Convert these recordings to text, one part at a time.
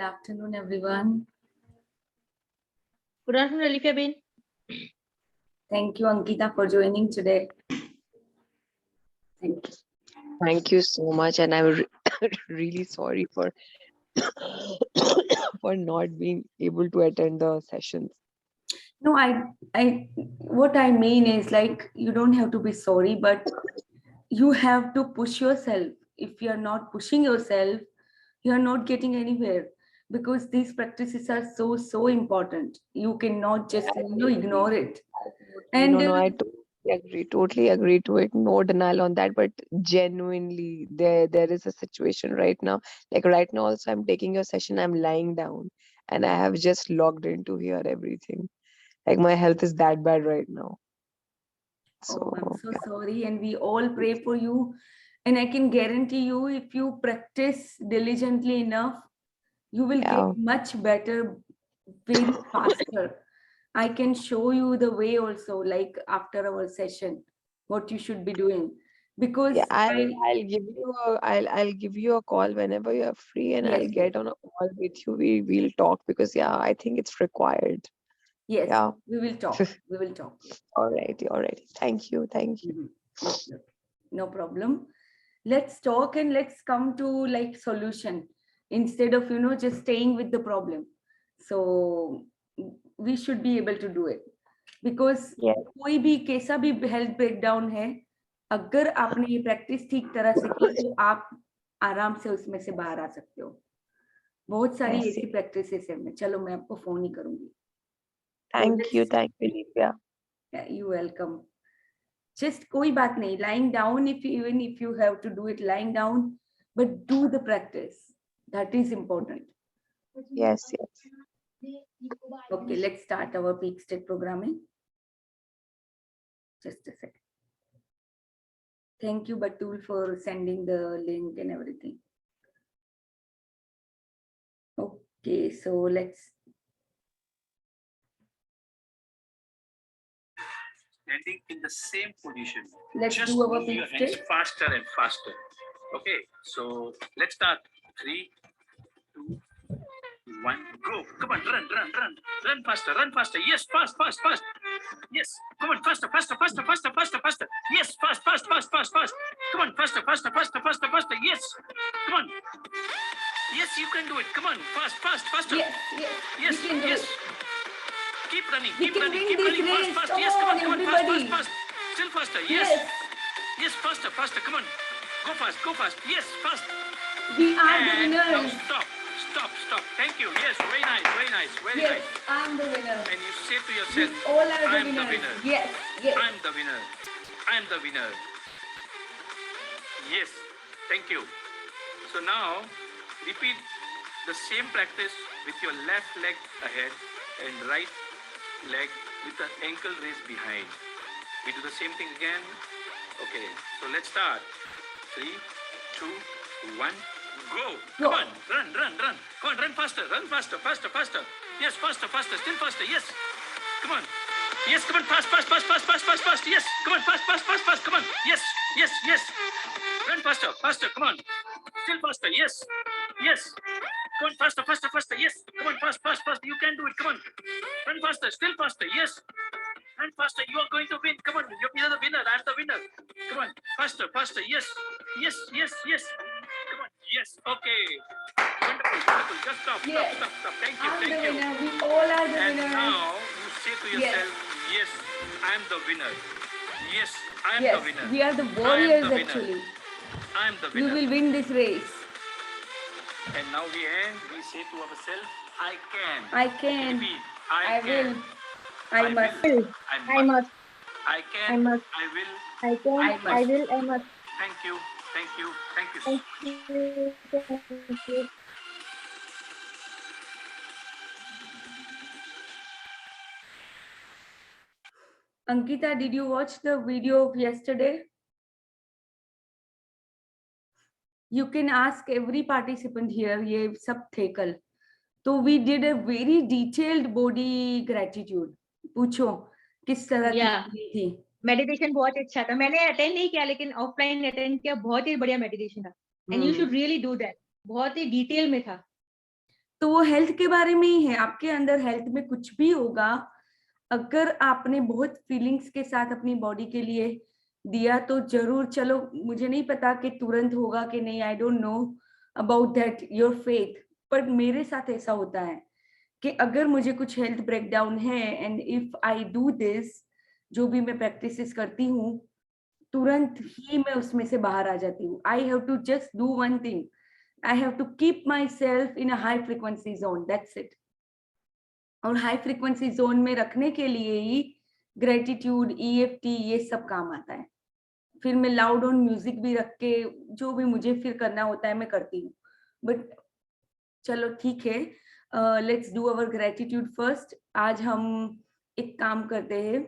Good afternoon, everyone. Good afternoon, Alifia Bin. Thank you, Ankita, for joining today. Thank you. Thank you so much, and I'm really sorry for for not being able to attend the sessions. No, what I mean is like you don't have to be sorry, but you have to push yourself. If you're not pushing yourself, you're not getting anywhere because these practices are so important. You cannot just ignore it. And No, I totally agree to it. No denial on that, but genuinely, there is a situation right now. Like right now, also, I'm taking your session. I'm lying down, and I have just logged in to hear everything. Like my health is that bad right now. oh, I'm so yeah. sorry, and we all pray for you. And I can guarantee you, if you practice diligently enough, you will Yeah. get much better very faster. I can show you the way also, like after our session, what you should be doing. Because Yeah, I'll give you a call whenever you're free, and yes, I'll get on a call with you. We'll talk because I think it's required. yes, Yeah. we will talk. We will talk. All right. Thank you. Mhm. Okay, no problem. Let's talk and let's come to like solution instead of just staying with the problem. So we should be able to do it because Yeah. कोई भी कैसा भी health breakdown है, अगर आपने ये practice ठीक तरह से की तो आप आराम से उसमें से बाहर आ सकते हो. बहुत सारी Yes, ऐसी प्रैक्टिसेस है. मैं चलो मैं आपको फोन ही करूंगी. Thank you, Livia. You welcome. Just कोई बात नहीं, lying down, even if you have to do it lying down, but do the practice. That is important. Yes. Okay, let's start our peak state programming. Just a second. Thank you, Batul, for sending the link and everything. Okay, so let's. Standing in the same position. Let's just do our move your peak hands state. faster and faster. Okay, so let's start. 3, 2, 1, go. Come on, run faster, Yes, fast. Yes, come on, faster. Yes, fast. Come on, faster. Yes, come on. Yes, you can do it. Come on, faster. Yes, we can do it. Keep running, We keep can running, win keep this running, race. fast. Come Yes, come on, everybody. fast. Still faster. Yes. Yes, faster. Come on. Go fast. Yes, fast. We are the And now winners. stop. Thank you. Yes, very nice. Yes, I'm the winner. And you say to We yourself, all are the I'm the winners. winner. Yes. I'm the winner. Yes, thank you. So now, repeat the same practice with your left leg ahead and right leg with the ankle raised behind. We do the same thing again. Okay, so let's start. 3, 2, 1, go. Come on, run. Come on, run faster. Yes, faster, still faster. Yes, come on. Yes, come on, fast. Yes, come on, fast. Come on. Yes. Run faster. Come on. Still faster. Yes. Come on, faster. Yes. Come on, fast. You can do it. Come on. Run faster. Still faster. Yes. Run faster. You are going to win. Come on. You're the winner. I'm the winner. Come on. Faster. Yes. Come on. Yes. Okay. Wonderful. Just stop. Yes. Stop. Thank I'm the you. winner. We all are the And winners. now you say to yourself, yes, I'm the winner. Yes, I'm the winner. We are the warriors I'm the winner. actually. I'm the We winner. will win this race. And now we say to ourselves, I can. I can. Repeat, I can. will. I must. I must. I can. I must. I will. I can. I must. I will. I must. Thank you. Thank you. Ankita, did you watch the video of yesterday? You can ask every participant here. ये सब थे कल. तो we did a very detailed body gratitude. पूछो किस तरह की थी? मेडिटेशन बहुत अच्छा था. मैंने अटेंड नहीं किया लेकिन ऑफलाइन अटेंड किया. बहुत ही बढ़िया मेडिटेशन था. And you should really do that. बहुत ही डिटेल में था. तो वो हेल्थ के बारे में ही है। आपके अंदर हेल्थ में कुछ भी होगा, अगर आपने बहुत फीलिंग्स के साथ अपनी बॉडी के लिए दिया तो जरूर, चलो मुझे नहीं पता कि तुरंत होगा कि नहीं, I don't know about that your faith, पर मेरे साथ ऐसा होता है कि अगर मुझे कुछ हेल्थ ब्रेकडाउन है and if I do this, जो भी मैं प्रैक्टिसेस करती हूँ, तुरंत ही मैं उसमें से बाहर आ जाती हूँ। I have to just do one thing, I have to keep myself in a high frequency zone, that's it. और हाई फ्रिक्वेंसी जोन में रखने के लिए ही ग्रेटिट्यूड, EFT ये सब काम आता है। फिर मैं लाउड ऑन म्यूजिक भी रख के जो भी मुझे फिर करना होता है मैं करती हूँ। बट चलो ठीक है, let's do our gratitude first. आज हम एक काम करते हैं,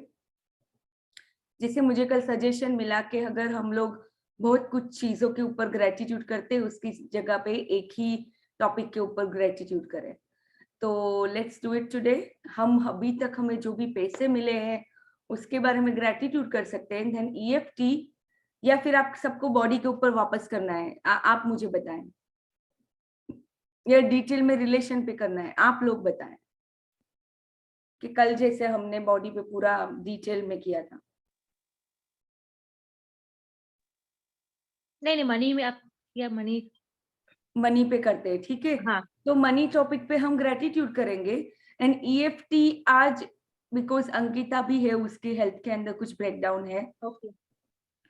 जैसे मुझे कल सजेशन मिला कि अगर हम लोग बहुत कुछ चीजों के ऊपर ग्रेटिट्यूड करते हैं, उसकी जगह पे एक ही टॉपिक के ऊपर ग्रेटिट्यूड करें। तो लेट्स डू इट टुडे। हम अभी तक हमें जो भी पैसे मिले हैं उसके बारे में ग्रेटिट्यूड कर सकते हैं, देन EFT, या फिर आप सबको बॉडी के ऊपर वापस करना है, आप मुझे बताएं, या डिटेल में रिलेशन पे करना है, आप लोग बताएं कि कल जैसे हमने बॉडी पे पूरा डिटेल में किया था। नहीं मनी में आप, या मनी, मनी पे करते हैं, ठीक है। हाँ तो मनी टॉपिक पे हम ग्रेटिट्यूड करेंगे एंड EFT आज, बिकॉज अंकिता भी है, उसके हेल्थ के अंदर कुछ ब्रेकडाउन है, ओके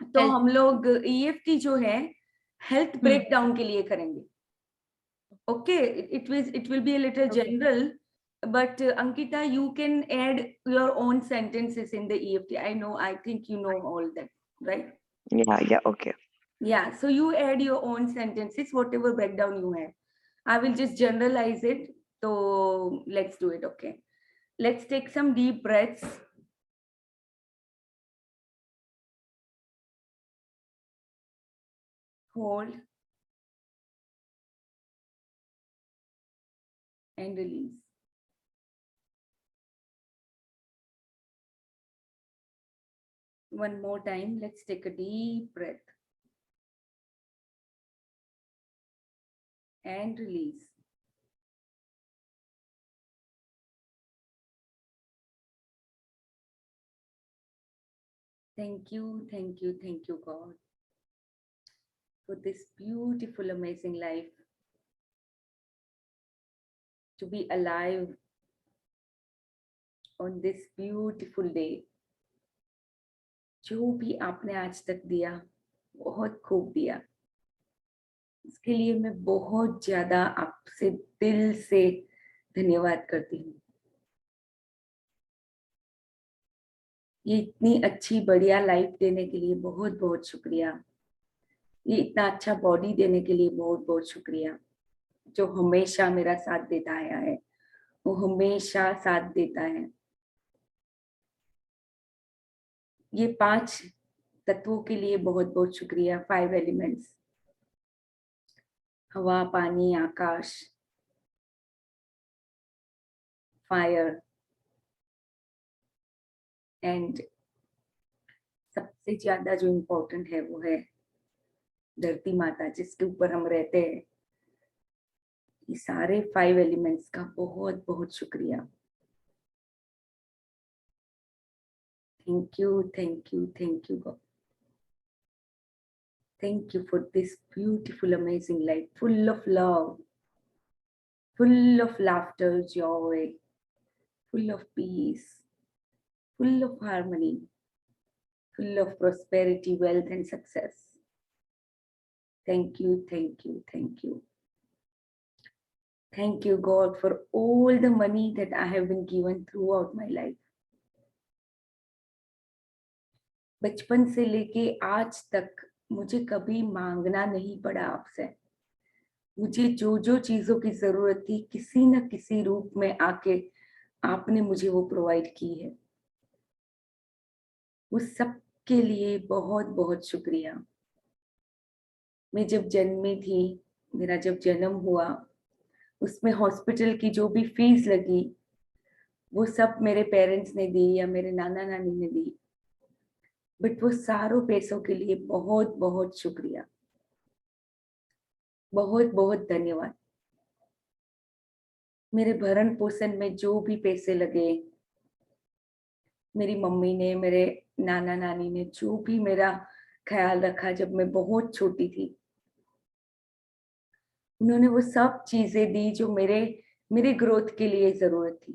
तो Health. हम लोग EFT जो है हेल्थ ब्रेकडाउन के लिए करेंगे। Okay, it will be a little Okay. General, but Ankita, you can add your own sentences in the EFT. I think you know all that, right? Yeah, okay. Yeah, so you add your own sentences, whatever breakdown you have. I will just generalize it. So let's do it, okay? Let's take some deep breaths. Hold and release. One more time, let's take a deep breath and release. Thank you, thank you, thank you, God, for this beautiful, amazing life, to be alive on this beautiful day. जो भी आपने आज तक दिया, बहुत खूब दिया, इसके लिए मैं बहुत ज्यादा आपसे दिल से धन्यवाद करती हूँ। ये इतनी अच्छी बढ़िया लाइफ देने के लिए बहुत बहुत शुक्रिया। ये इतना अच्छा बॉडी देने के लिए बहुत बहुत शुक्रिया। जो हमेशा मेरा साथ देता आया है, वो हमेशा साथ देता है। ये 5 तत्वों के लिए बहुत बहुत शुक्रिया। 5 एलिमेंट्स, हवा, पानी, आकाश, फायर, एंड सबसे ज्यादा जो इम्पोर्टेंट है वो है धरती माता, जिसके ऊपर हम रहते हैं। ये सारे 5 एलिमेंट्स का बहुत बहुत शुक्रिया। Thank you, thank you, thank you God. Thank you for this beautiful, amazing life, full of love, full of laughter, joy, full of peace, full of harmony, full of prosperity, wealth, and success. Thank you, thank you, thank you. Thank you, God, for all the money that I have been given throughout my life. बचपन से लेके आज तक मुझे कभी मांगना नहीं पड़ा आपसे। मुझे जो जो चीजों की जरूरत थी, किसी न किसी रूप में आके आपने मुझे वो प्रोवाइड की है। उस सब के लिए बहुत बहुत शुक्रिया। मैं जब जन्मी थी, मेरा जब जन्म हुआ, उसमें हॉस्पिटल की जो भी फीस लगी वो सब मेरे पेरेंट्स ने दी या मेरे नाना नानी ने दी। बट वो सारों पैसों के लिए बहुत बहुत शुक्रिया, बहुत बहुत धन्यवाद। मेरे भरण पोषण में जो भी पैसे लगे, मेरी मम्मी ने, मेरे नाना नानी ने जो भी मेरा ख्याल रखा जब मैं बहुत छोटी थी, उन्होंने वो सब चीजें दी जो मेरे मेरे ग्रोथ के लिए जरूरत थी।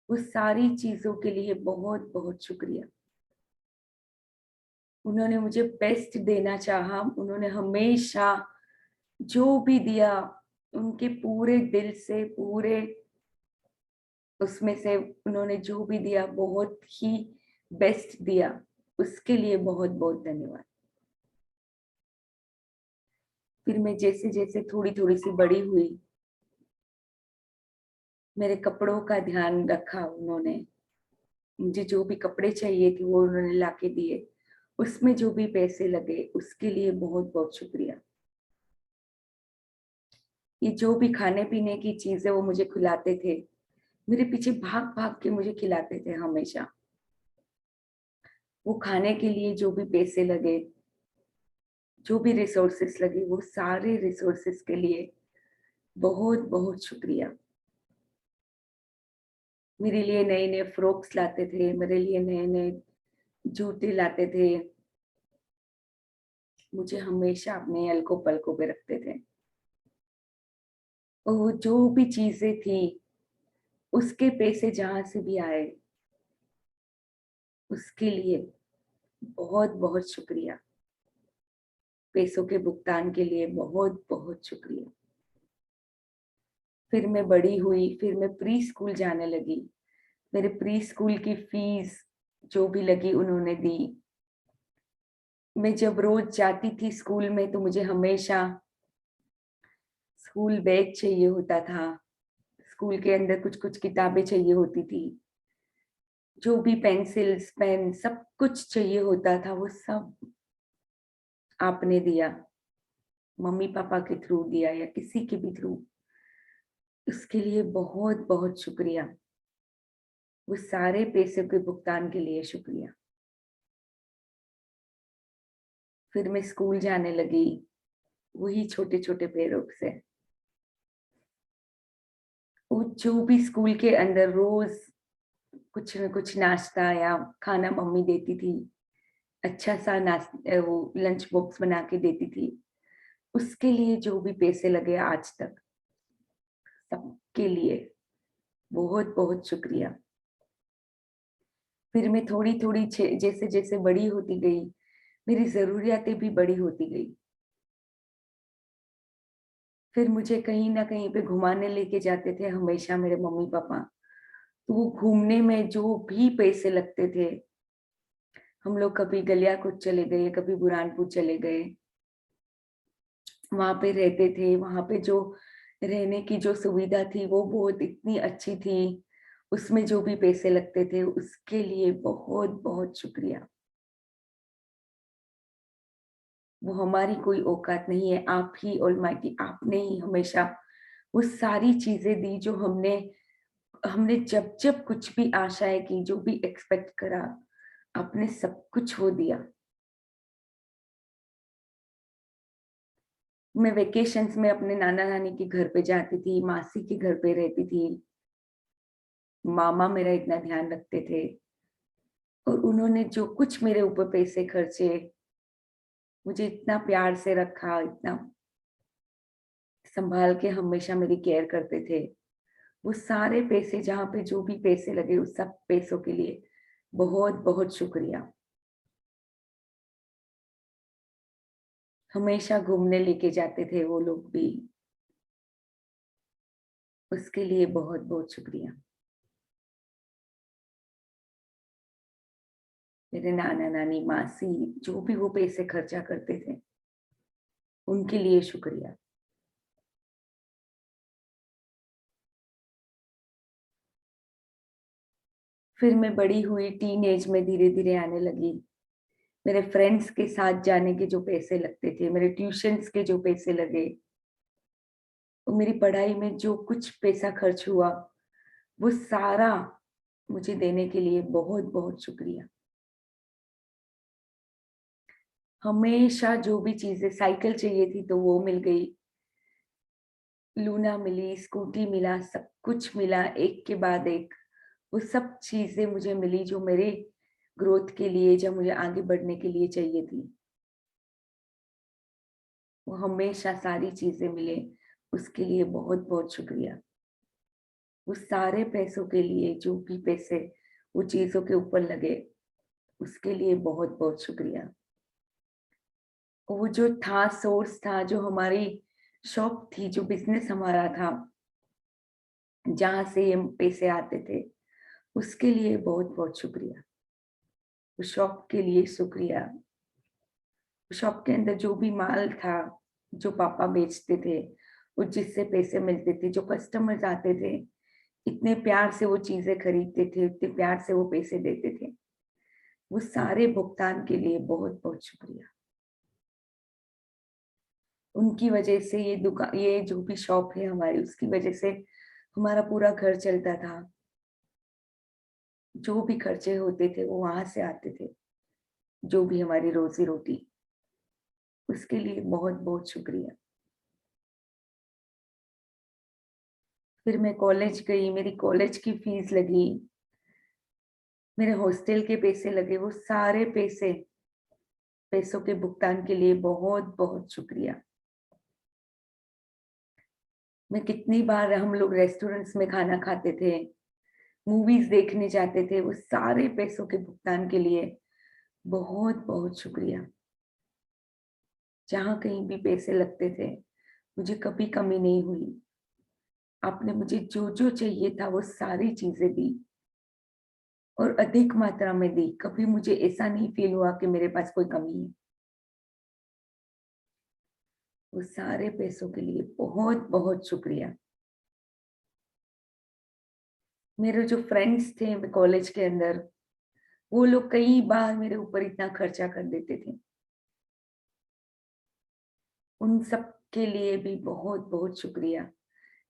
वो सारी चीजों के लिए बहुत बहुत शुक्रिया। उन्होंने मुझे बेस्ट देना चाहा, उन्होंने हमेशा जो भी दिया उनके पूरे दिल से, पूरे उसमें से उन्होंने जो भी दिया बहुत ही बेस्ट दिया। उसके लिए बहुत बहुत धन्यवाद। फिर मैं जैसे जैसे थोड़ी थोड़ी सी बड़ी हुई, मेरे कपड़ों का ध्यान रखा उन्होंने। मुझे जो भी कपड़े चाहिए थे वो उन्होंने लाके दिए। उसमें जो भी पैसे लगे उसके लिए बहुत बहुत शुक्रिया। ये जो भी खाने पीने की चीजें वो मुझे खिलाते थे, मेरे पीछे भाग भाग के मुझे खिलाते थे हमेशा। वो खाने के लिए जो भी पैसे लगे, जो भी रिसोर्सेस लगे, वो सारे रिसोर्सेस के लिए बहुत बहुत शुक्रिया। मेरे लिए नए नए फ्रॉक्स लाते थे, मेरे लिए नए नए जूते लाते थे, मुझे हमेशा अपने अलको पलकों पे रखते थे। और वो जो भी चीजें थी, उसके पैसे जहां से भी आए, उसके लिए बहुत बहुत शुक्रिया। पैसों के भुगतान के लिए बहुत बहुत शुक्रिया। फिर मैं बड़ी हुई, फिर मैं प्री स्कूल जाने लगी। मेरे प्री स्कूल की फीस जो भी लगी उन्होंने दी। मैं जब रोज जाती थी स्कूल में तो मुझे हमेशा स्कूल बैग चाहिए होता था, स्कूल के अंदर कुछ कुछ किताबें चाहिए होती थी, जो भी पेंसिल्स पेन सब कुछ चाहिए होता था, वो सब आपने दिया। मम्मी पापा के थ्रू दिया या किसी के भी थ्रू, उसके लिए बहुत बहुत शुक्रिया। वो सारे पैसे के भुगतान के लिए शुक्रिया। फिर मैं स्कूल जाने लगी, वही छोटे छोटे पैरों से। वो जो भी स्कूल के अंदर रोज कुछ न कुछ नाश्ता या खाना मम्मी देती थी, अच्छा सा नाश्ता, वो लंच बॉक्स बना के देती थी, उसके लिए जो भी पैसे लगे आज तक, सबके लिए बहुत बहुत शुक्रिया। फिर मैं थोड़ी थोड़ी जैसे जैसे बड़ी होती गई, मेरी जरूरियातें भी बड़ी होती गई। फिर मुझे कहीं ना कहीं पे घुमाने लेके जाते थे हमेशा मेरे मम्मी पापा। तो वो घूमने में जो भी पैसे लगते थे, हम लोग कभी गलियाकुच चले गए, कभी बुरहानपुर चले गए, वहां पे रहते थे। वहां पे जो रहने की जो सुविधा थी वो बहुत इतनी अच्छी थी। उसमें जो भी पैसे लगते थे उसके लिए बहुत बहुत शुक्रिया। वो हमारी कोई औकात नहीं है, आप ही ऑलमाइटी, आपने ही हमेशा वो सारी चीजें दी जो हमने हमने जब जब कुछ भी आशाएं की, जो भी एक्सपेक्ट करा, आपने सब कुछ वो दिया। मैं वेकेशंस में अपने नाना नानी के घर पे जाती थी, मासी के घर पे रहती थी। मामा मेरा इतना ध्यान रखते थे और उन्होंने जो कुछ मेरे ऊपर पैसे खर्चे, मुझे इतना प्यार से रखा, इतना संभाल के हमेशा मेरी केयर करते थे। वो सारे पैसे जहाँ पे जो भी पैसे लगे उस सब पैसों के लिए बहुत बहुत शुक्रिया। हमेशा घूमने लेके जाते थे वो लोग भी, उसके लिए बहुत बहुत शुक्रिया। मेरे नाना नानी मासी जो भी वो पैसे खर्चा करते थे, उनके लिए शुक्रिया। फिर मैं बड़ी हुई, टीन एज में धीरे धीरे आने लगी। मेरे फ्रेंड्स के साथ जाने के जो पैसे लगते थे, मेरे ट्यूशंस के जो पैसे लगे, और मेरी पढ़ाई में जो कुछ पैसा खर्च हुआ, वो सारा मुझे देने के लिए बहुत बहुत शुक्रिया। हमेशा जो भी चीजें, साइकिल चाहिए थी तो वो मिल गई, लूना मिली, स्कूटी मिला, सब कुछ मिला एक के बाद एक। वो सब चीजें मुझे मिली जो मेरे ग्रोथ के लिए, जब मुझे आगे बढ़ने के लिए चाहिए थी। वो हमेशा सारी चीजें मिले, उसके लिए बहुत बहुत शुक्रिया। वो सारे पैसों के लिए, जो भी पैसे वो चीजों के ऊपर लगे, उसके लिए बहुत बहुत शुक्रिया। वो जो था सोर्स था, जो हमारी शॉप थी, जो बिजनेस हमारा था, जहां से ये पैसे आते थे, उसके लिए बहुत बहुत शुक्रिया। उस शॉप के लिए शुक्रिया। शॉप के अंदर जो भी माल था, जो पापा बेचते थे, वो जिससे पैसे मिलते थे, जो कस्टमर्स आते थे, इतने प्यार से वो चीजें खरीदते थे, इतने प्यार से वो पैसे देते थे, वो सारे भुगतान के लिए बहुत बहुत शुक्रिया। उनकी वजह से ये दुकान, ये जो भी शॉप है हमारी, उसकी वजह से हमारा पूरा घर चलता था। जो भी खर्चे होते थे वो वहां से आते थे, जो भी हमारी रोजी रोटी, उसके लिए बहुत बहुत शुक्रिया। फिर मैं कॉलेज गई, मेरी कॉलेज की फीस लगी, मेरे हॉस्टल के पैसे लगे, वो सारे पैसों के भुगतान के लिए बहुत बहुत शुक्रिया। मैं कितनी बार, हम लोग रेस्टोरेंट्स में खाना खाते थे, मूवीज देखने जाते थे, वो सारे पैसों के भुगतान के लिए बहुत बहुत शुक्रिया। जहां कहीं भी पैसे लगते थे, मुझे कभी कमी नहीं हुई। आपने मुझे जो जो चाहिए था वो सारी चीजें दी, और अधिक मात्रा में दी। कभी मुझे ऐसा नहीं फील हुआ कि मेरे पास कोई कमी है। वो सारे पैसों के लिए बहुत बहुत शुक्रिया। मेरे जो फ्रेंड्स थे कॉलेज के अंदर, वो लोग कई बार मेरे ऊपर इतना खर्चा कर देते थे, उन सब के लिए भी बहुत बहुत शुक्रिया।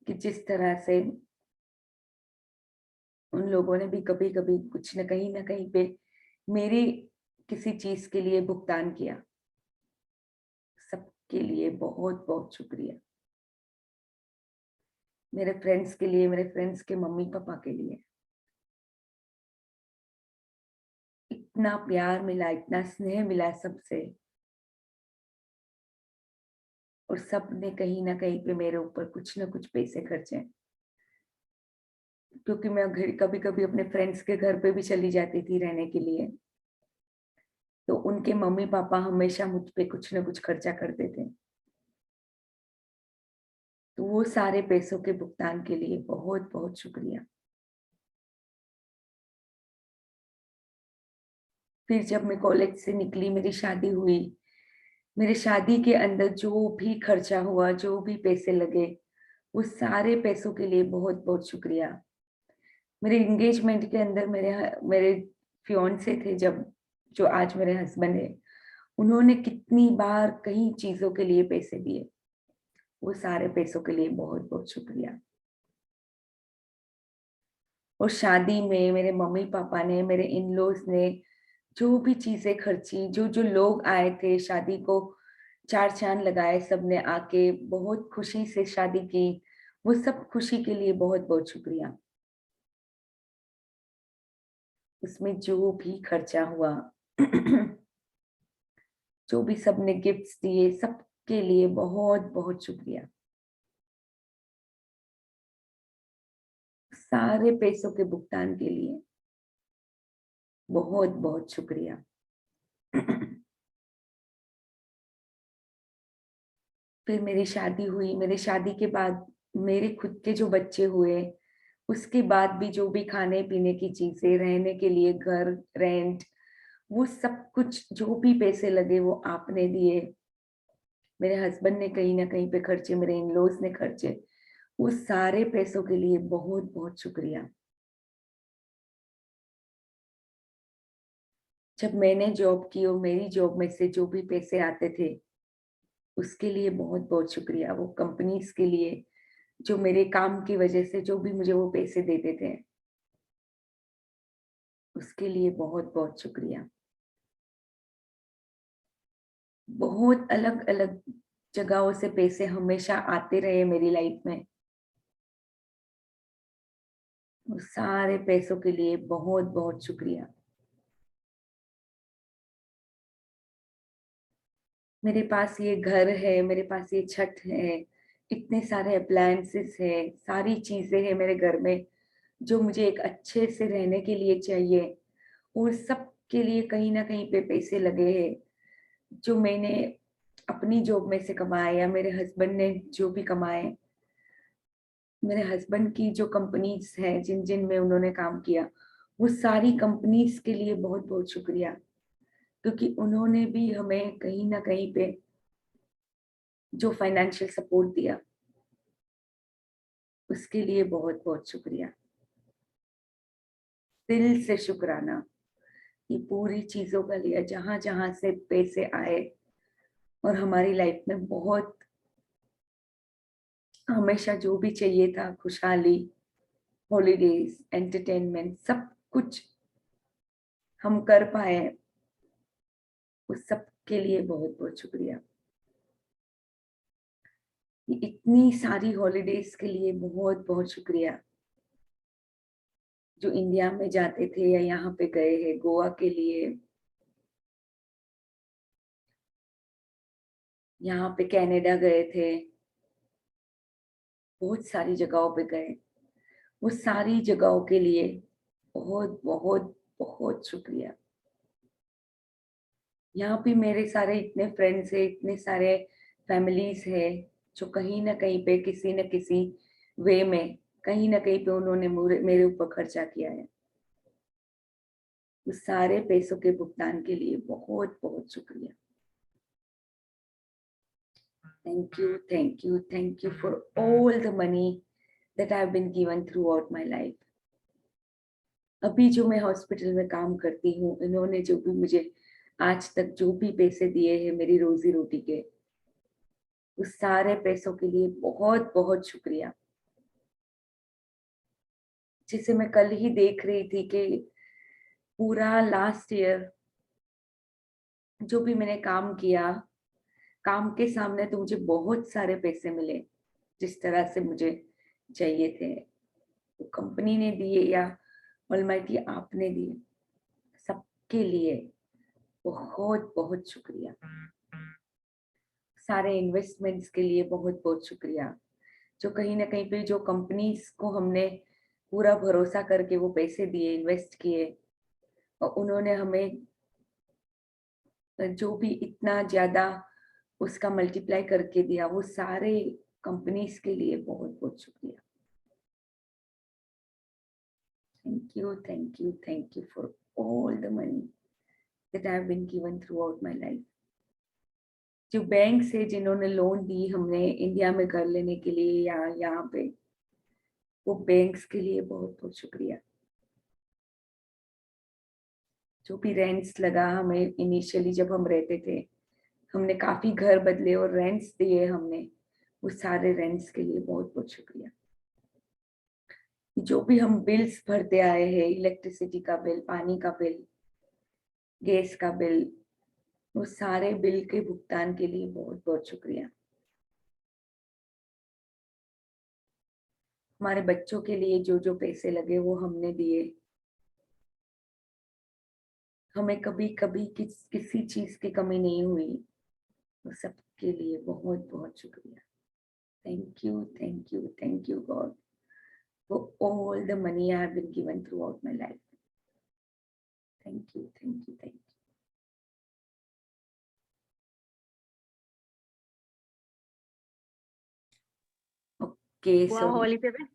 कि जिस तरह से उन लोगों ने भी कभी कभी कुछ न कहीं पे मेरी किसी चीज के लिए भुगतान किया। सबके लिए बहुत बहुत शुक्रिया। मेरे फ्रेंड्स के लिए, मेरे फ्रेंड्स के मम्मी पापा के लिए इतना प्यार मिला, इतना स्नेह मिला सबसे, और सब ने कहीं ना कहीं पे मेरे ऊपर कुछ ना कुछ पैसे खर्चे। क्योंकि मैं घर कभी कभी अपने फ्रेंड्स के घर पे भी चली जाती थी रहने के लिए, तो उनके मम्मी पापा हमेशा मुझ पे कुछ ना कुछ खर्चा करते थे। तो वो सारे पैसों के भुगतान के लिए बहुत बहुत शुक्रिया। फिर जब मैं कॉलेज से निकली, मेरी शादी हुई, मेरे शादी के अंदर जो भी खर्चा हुआ, जो भी पैसे लगे, वो सारे पैसों के लिए बहुत बहुत शुक्रिया। मेरे एंगेजमेंट के अंदर मेरे मेरे फियांसे थे, जब, जो आज मेरे हस्बैंड है, उन्होंने कितनी बार कई चीजों के लिए पैसे दिए, वो सारे पैसों के लिए बहुत बहुत शुक्रिया। और शादी में मेरे मम्मी पापा ने, मेरे इन लॉज ने जो भी चीजें खर्ची, जो जो लोग आए थे शादी को, चार चांद लगाए, सबने आके बहुत खुशी से शादी की, वो सब खुशी के लिए बहुत बहुत शुक्रिया। उसमें जो भी खर्चा हुआ जो भी सबने गिफ्ट्स दिए, सबके लिए बहुत बहुत शुक्रिया। सारे पैसों के भुगतान के लिए बहुत बहुत शुक्रिया। फिर मेरी शादी हुई, मेरी शादी के बाद मेरे खुद के जो बच्चे हुए, उसके बाद भी जो भी खाने पीने की चीजें, रहने के लिए घर रेंट, वो सब कुछ जो भी पैसे लगे वो आपने दिए। मेरे हस्बैंड ने कहीं ना कहीं पे खर्चे, मेरे इन लॉज ने खर्चे, वो सारे पैसों के लिए बहुत बहुत शुक्रिया। जब मैंने जॉब की और मेरी जॉब में से जो भी पैसे आते थे, उसके लिए बहुत बहुत शुक्रिया। वो कंपनीज के लिए, जो मेरे काम की वजह से जो भी मुझे वो पैसे देते थे, उसके लिए बहुत बहुत शुक्रिया। बहुत अलग अलग जगहों से पैसे हमेशा आते रहे मेरी लाइफ में, उस सारे पैसों के लिए बहुत बहुत शुक्रिया। मेरे पास ये घर है, मेरे पास ये छत है, इतने सारे अप्लायंसेस है, सारी चीजें हैं मेरे घर में जो मुझे एक अच्छे से रहने के लिए चाहिए, और सब के लिए कहीं ना कहीं पे पैसे लगे हैं, जो मैंने अपनी जॉब में से कमाए या मेरे हस्बैंड ने जो भी कमाए। मेरे हस्बैंड की जो कंपनीज हैं जिन जिन में उन्होंने काम किया, वो सारी कंपनीज के लिए बहुत बहुत शुक्रिया, क्योंकि उन्होंने भी हमें कहीं ना कहीं पे जो फाइनेंशियल सपोर्ट दिया, उसके लिए बहुत बहुत शुक्रिया। दिल से शुक्राना ये पूरी चीजों का लिया, जहां जहां से पैसे आए और हमारी लाइफ में बहुत हमेशा जो भी चाहिए था, खुशहाली, हॉलीडेज, एंटरटेनमेंट, सब कुछ हम कर पाए, उस सब के लिए बहुत बहुत शुक्रिया। इतनी सारी हॉलीडेज के लिए बहुत बहुत शुक्रिया, जो इंडिया में जाते थे या यहाँ पे गए हैं, गोवा के लिए, यहाँ पे कनाडा गए थे, बहुत सारी जगहों पे गए, वो सारी जगहों के लिए बहुत बहुत बहुत शुक्रिया। यहाँ भी मेरे सारे इतने फ्रेंड्स है, इतने सारे फैमिलीज है, जो कहीं ना कहीं पे किसी न किसी वे में कहीं ना कहीं पे उन्होंने मेरे ऊपर खर्चा किया है। उस सारे पैसों के भुगतान के लिए बहुत बहुत शुक्रिया। Thank you for all the money that I've been given throughout my life. अभी जो मैं हॉस्पिटल में काम करती हूँ, इन्होंने जो भी मुझे आज तक जो भी पैसे दिए हैं मेरी रोजी रोटी के, उस सारे पैसों के लिए बहुत बहुत शुक्रिया। जिसे मैं कल ही देख रही थी कि पूरा लास्ट ईयर जो भी मैंने काम किया, काम के सामने तो मुझे बहुत सारे पैसे मिले जिस तरह से मुझे चाहिए थे, वो कंपनी ने दिए या ऑलमाइटी आपने दिए, सबके लिए बहुत बहुत शुक्रिया। सारे इन्वेस्टमेंट्स के लिए बहुत बहुत शुक्रिया, जो कहीं ना कहीं पे जो कंपनीज को हमने पूरा भरोसा करके वो पैसे दिए, इन्वेस्ट किए, और उन्होंने हमें जो भी इतना ज्यादा उसका मल्टीप्लाई करके दिया, वो सारे कंपनीज के लिए बहुत बहुत शुक्रिया। Thank you for all the money that I have been given throughout my life. जो बैंक से जिन्होंने लोन दी हमने इंडिया में घर लेने के लिए या यहाँ पे, वो बैंक्स के लिए बहुत बहुत शुक्रिया। जो भी रेंट्स लगा हमें इनिशियली जब हम रहते थे, हमने काफी घर बदले और रेंट्स दिए हमने, वो सारे रेंट्स के लिए बहुत बहुत शुक्रिया। जो भी हम बिल्स भरते आए हैं, इलेक्ट्रिसिटी का बिल, पानी का बिल, गैस का बिल, वो सारे बिल के भुगतान के लिए बहुत बहुत शुक्रिया। हमारे बच्चों के लिए जो जो पैसे लगे वो हमने दिए, हमें कभी कभी किसी चीज की कमी नहीं हुई, वो सबके लिए बहुत बहुत शुक्रिया। Thank you God for all the money I have been given throughout my life. Thank you. Okay, Wow, so Holy Pepe.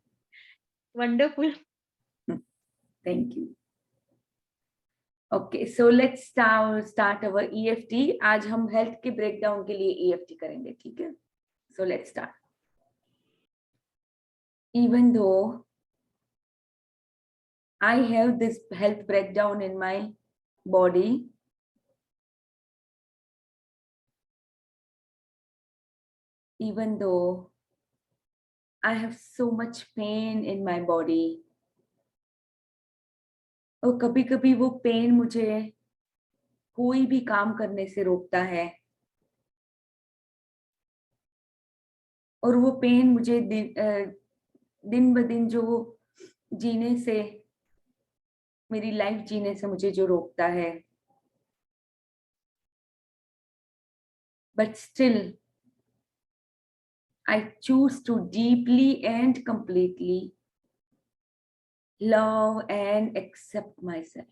Wonderful. thank you. Okay, so let's start our EFT. आज हम हेल्थ के breakdown के लिए EFT करेंगे, ठीक है? So let's start. Even though I have this health breakdown in my body, even though I have so much pain in my body, और कभी कभी वो पेन मुझे कोई भी काम करने से रोकता है, और वो पेन मुझे दिन ब दिन जो जीने से, मेरी लाइफ जीने से मुझे जो रोकता है, but still I choose to deeply and completely love and accept myself.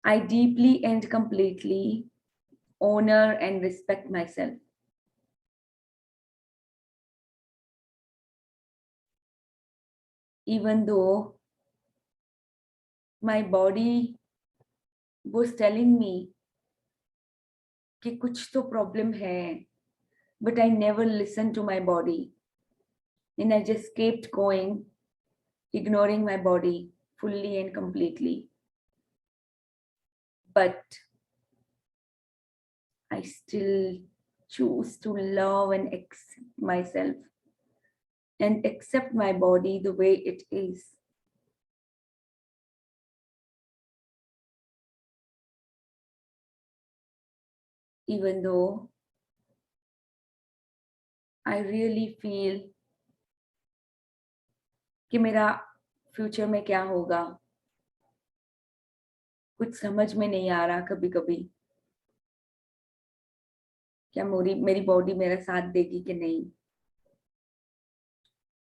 I deeply and completely honor and respect myself. Even though my body was telling me कि कुछ तो प्रॉब्लम है, but I never listened to my body, and I just kept going, ignoring my body fully and completely. But I still choose to love and accept myself and accept my body the way it is. Even though I really feel कि मेरा future में क्या होगा, कुछ समझ में नहीं आ रहा कभी कभी, क्या मेरी बॉडी मेरा साथ देगी कि नहीं.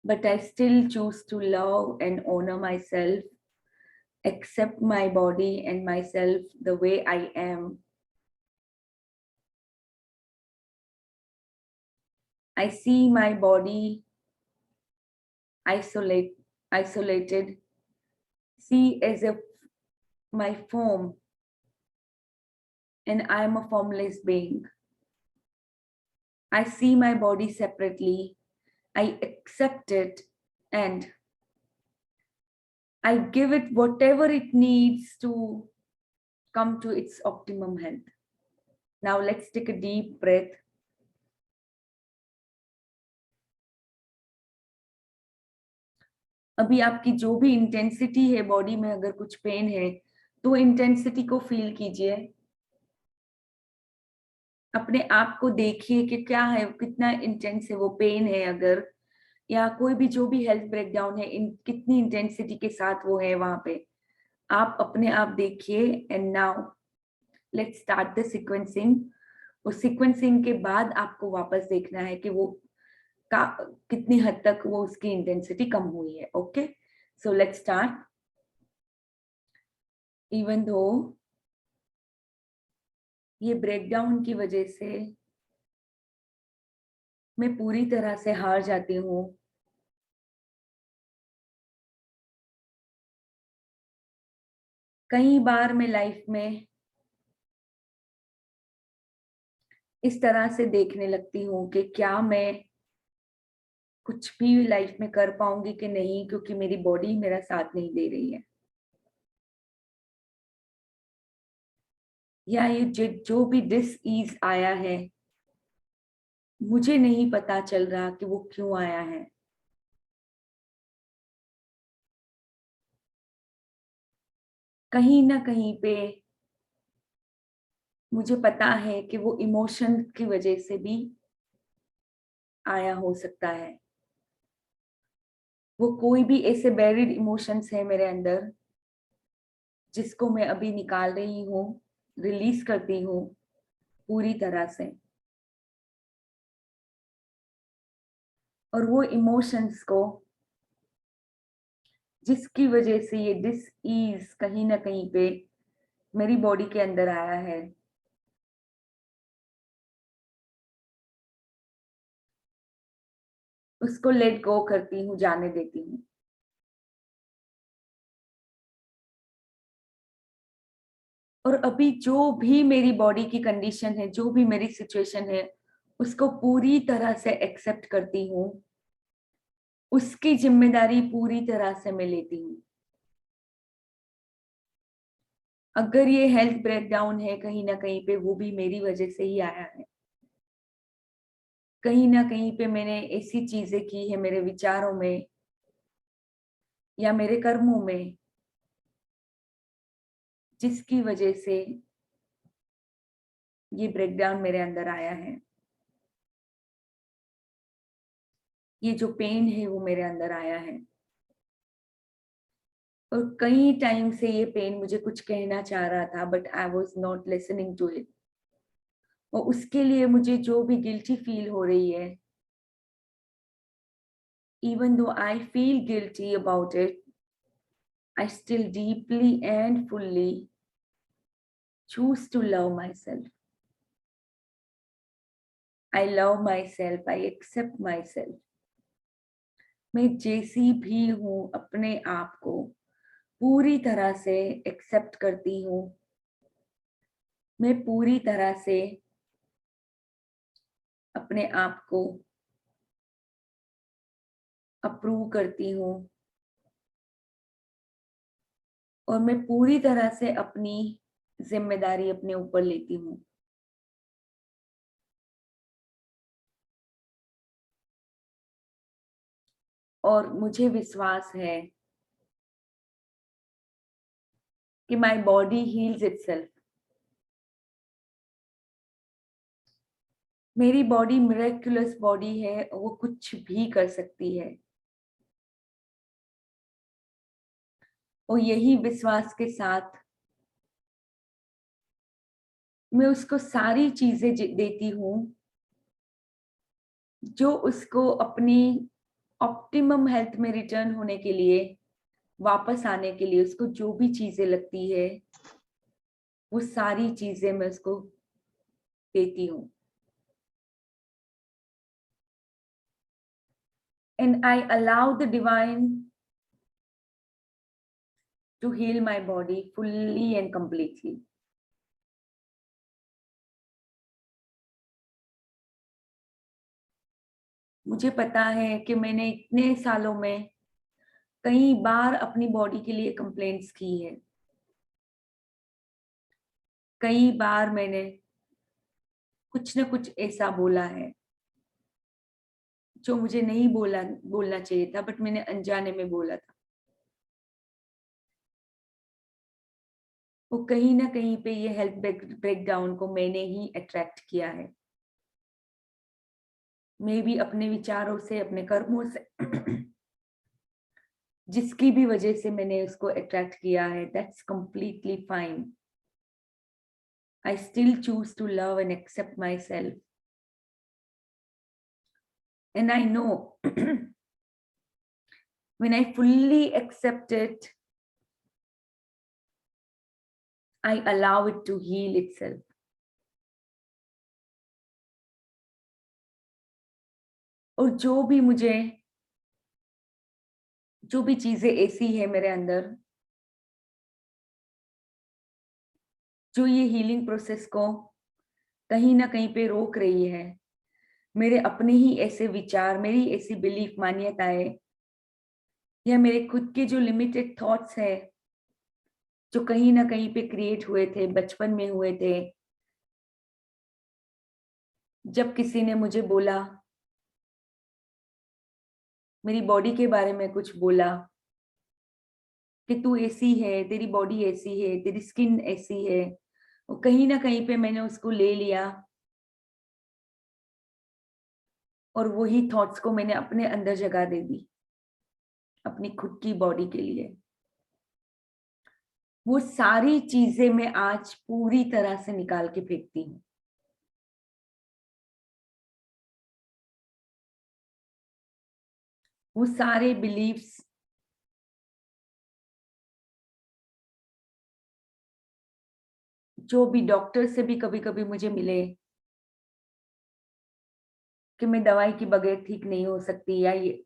But I still choose to love and honor myself, accept my body and myself the way I am. I see my body isolated, see as if my form, and I am a formless being. I see my body separately, I accept it, and I give it whatever it needs to come to its optimum health. Now let's take a deep breath. अभी आपकी जो भी intensity है body में, अगर कुछ pen है तो इंटेंसिटी को फील कीजिए, अपने आप को देखिए कि क्या है, कितना इंटेंस है वो पेन है, अगर या कोई भी जो भी हेल्थ ब्रेकडाउन है, कितनी इंटेंसिटी के साथ वो है वहां पे, आप अपने आप देखिए. And now let's start the sequencing. उस सीक्वेंसिंग के बाद आपको वापस देखना है कि वो कितनी हद तक वो उसकी इंटेंसिटी कम हुई है. Okay, so let's start. Even though ये ब्रेकडाउन की वजह से मैं पूरी तरह से हार जाती हूँ, कई बार मैं लाइफ में इस तरह से देखने लगती हूँ कि क्या मैं कुछ भी लाइफ में कर पाऊंगी कि नहीं, क्योंकि मेरी बॉडी मेरा साथ नहीं दे रही है, या ये जो भी डिस-ईज आया है मुझे नहीं पता चल रहा कि वो क्यों आया है. कहीं ना कहीं पे मुझे पता है कि वो इमोशन की वजह से भी आया हो सकता है. वो कोई भी ऐसे बैरिड इमोशंस है मेरे अंदर जिसको मैं अभी निकाल रही हूँ, रिलीज करती हूँ पूरी तरह से. और वो इमोशंस को जिसकी वजह से ये डिस-ईज कहीं ना कहीं पे मेरी बॉडी के अंदर आया है, उसको लेट गो करती हूँ, जाने देती हूँ. और अभी जो भी मेरी बॉडी की कंडीशन है, जो भी मेरी सिचुएशन है, उसको पूरी तरह से एक्सेप्ट करती हूँ, उसकी जिम्मेदारी पूरी तरह से मैं लेती हूँ. अगर ये हेल्थ ब्रेकडाउन है कहीं ना कहीं पे, वो भी मेरी वजह से ही आया है. कहीं ना कहीं पे मैंने ऐसी चीजें की है मेरे विचारों में या मेरे कर्मों में, जिसकी वजह से ये ब्रेकडाउन मेरे अंदर आया है. ये जो पेन है वो मेरे अंदर आया है, और कई टाइम से ये पेन मुझे कुछ कहना चाह रहा था, but I was not listening to it. और उसके लिए मुझे जो भी गिल्टी फील हो रही है, even though I feel guilty about it, I still deeply and fully choose to love myself. I love myself, I accept myself. मैं जैसी भी हूँ अपने आप को पूरी तरह से एक्सेप्ट करती हूँ। मैं पूरी तरह से अपने आप को अप्रूव करती हूँ, और मैं पूरी तरह से अपनी जिम्मेदारी अपने ऊपर लेती हूँ। और मुझे विश्वास है कि माय बॉडी हील्स इटसेल्फ। मेरी बॉडी मिरेक्युलस बॉडी है, वो कुछ भी कर सकती है। और यही विश्वास के साथ मैं उसको सारी चीजें देती हूँ जो उसको अपनी ऑप्टिमम हेल्थ में रिटर्न होने के लिए, वापस आने के लिए उसको जो भी चीजें लगती है वो सारी चीजें मैं उसको देती हूँ। And I allow the divine to heal my body fully and completely. मुझे पता है कि मैंने इतने सालों में कई बार अपनी बॉडी के लिए कंप्लेंट्स की है। कई बार मैंने कुछ न कुछ ऐसा बोला है जो मुझे नहीं बोलना चाहिए था, बट मैंने अनजाने में बोला था। वो कहीं ना कहीं पे ये हेल्थ ब्रेकडाउन को मैंने ही अट्रैक्ट किया है। मैं भी अपने विचारों से, अपने कर्मों से जिसकी भी वजह से मैंने उसको अट्रैक्ट किया है, that's completely fine. I still choose to love and accept myself. And I know when I fully accept it, I allow it to heal itself. और जो भी चीजें ऐसी है मेरे अंदर जो ये हीलिंग प्रोसेस को कहीं ना कहीं पे रोक रही है, मेरे अपने ही ऐसे विचार, मेरी ऐसी बिलीफ, मान्यताएं, या मेरे खुद के जो लिमिटेड थॉट्स है जो कहीं ना कहीं पे क्रिएट हुए थे, बचपन में हुए थे, जब किसी ने मुझे बोला, मेरी बॉडी के बारे में कुछ बोला कि तू ऐसी है, तेरी बॉडी ऐसी है, तेरी स्किन ऐसी है, और कहीं ना कहीं पे मैंने उसको ले लिया और वही थॉट्स को मैंने अपने अंदर जगह दे दी अपनी खुद की बॉडी के लिए। वो सारी चीजें मैं आज पूरी तरह से निकाल के फेंकती हूँ। वो सारे बिलीव्स जो भी डॉक्टर से भी कभी कभी मुझे मिले कि मैं दवाई की बगैर ठीक नहीं हो सकती, या ये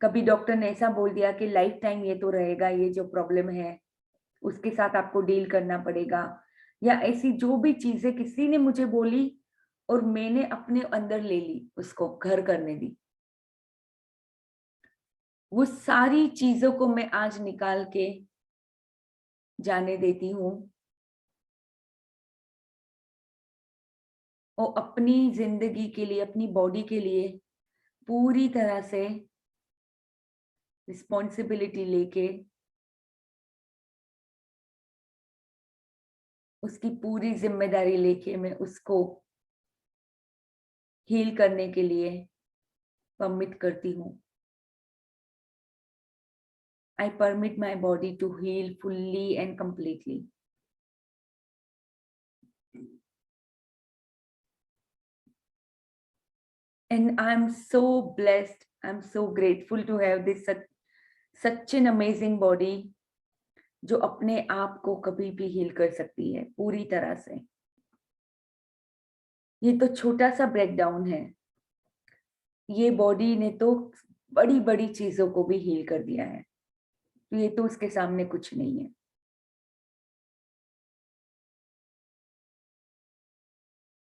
कभी डॉक्टर ने ऐसा बोल दिया कि लाइफ टाइम ये तो रहेगा, ये जो प्रॉब्लम है उसके साथ आपको डील करना पड़ेगा, या ऐसी जो भी चीजें किसी ने मुझे बोली और मैंने अपने अंदर ले ली, उसको घर करने दी, वो सारी चीजों को मैं आज निकाल के जाने देती हूँ और अपनी जिंदगी के लिए, अपनी बॉडी के लिए पूरी तरह से रिस्पॉन्सिबिलिटी लेके उसकी पूरी जिम्मेदारी लेके मैं उसको हील करने के लिए परमिट करती हूँ. I permit my body to heal fully and completely. And I'm so blessed. I'm so grateful to have this such an amazing body जो अपने आप को कभी भी हील कर सकती है पूरी तरह से. ये तो छोटा सा ब्रेकडाउन है. ये बॉडी ने तो बड़ी बड़ी चीजों को भी हील कर दिया है. तो ये तो उसके सामने कुछ नहीं है.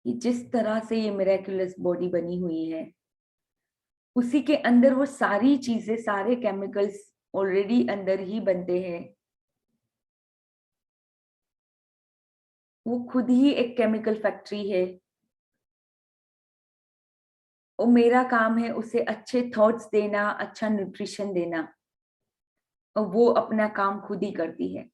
कि जिस तरह से ये मिरेकुलस बॉडी बनी हुई है, उसी के अंदर वो सारी चीजें, सारे केमिकल्स ऑलरेडी अंदर ही बनते हैं. वो खुद ही एक केमिकल फैक्ट्री है. और मेरा काम है उसे अच्छे थॉट्स देना, अच्छा न्यूट्रिशन देना, और वो अपना काम खुद ही करती है.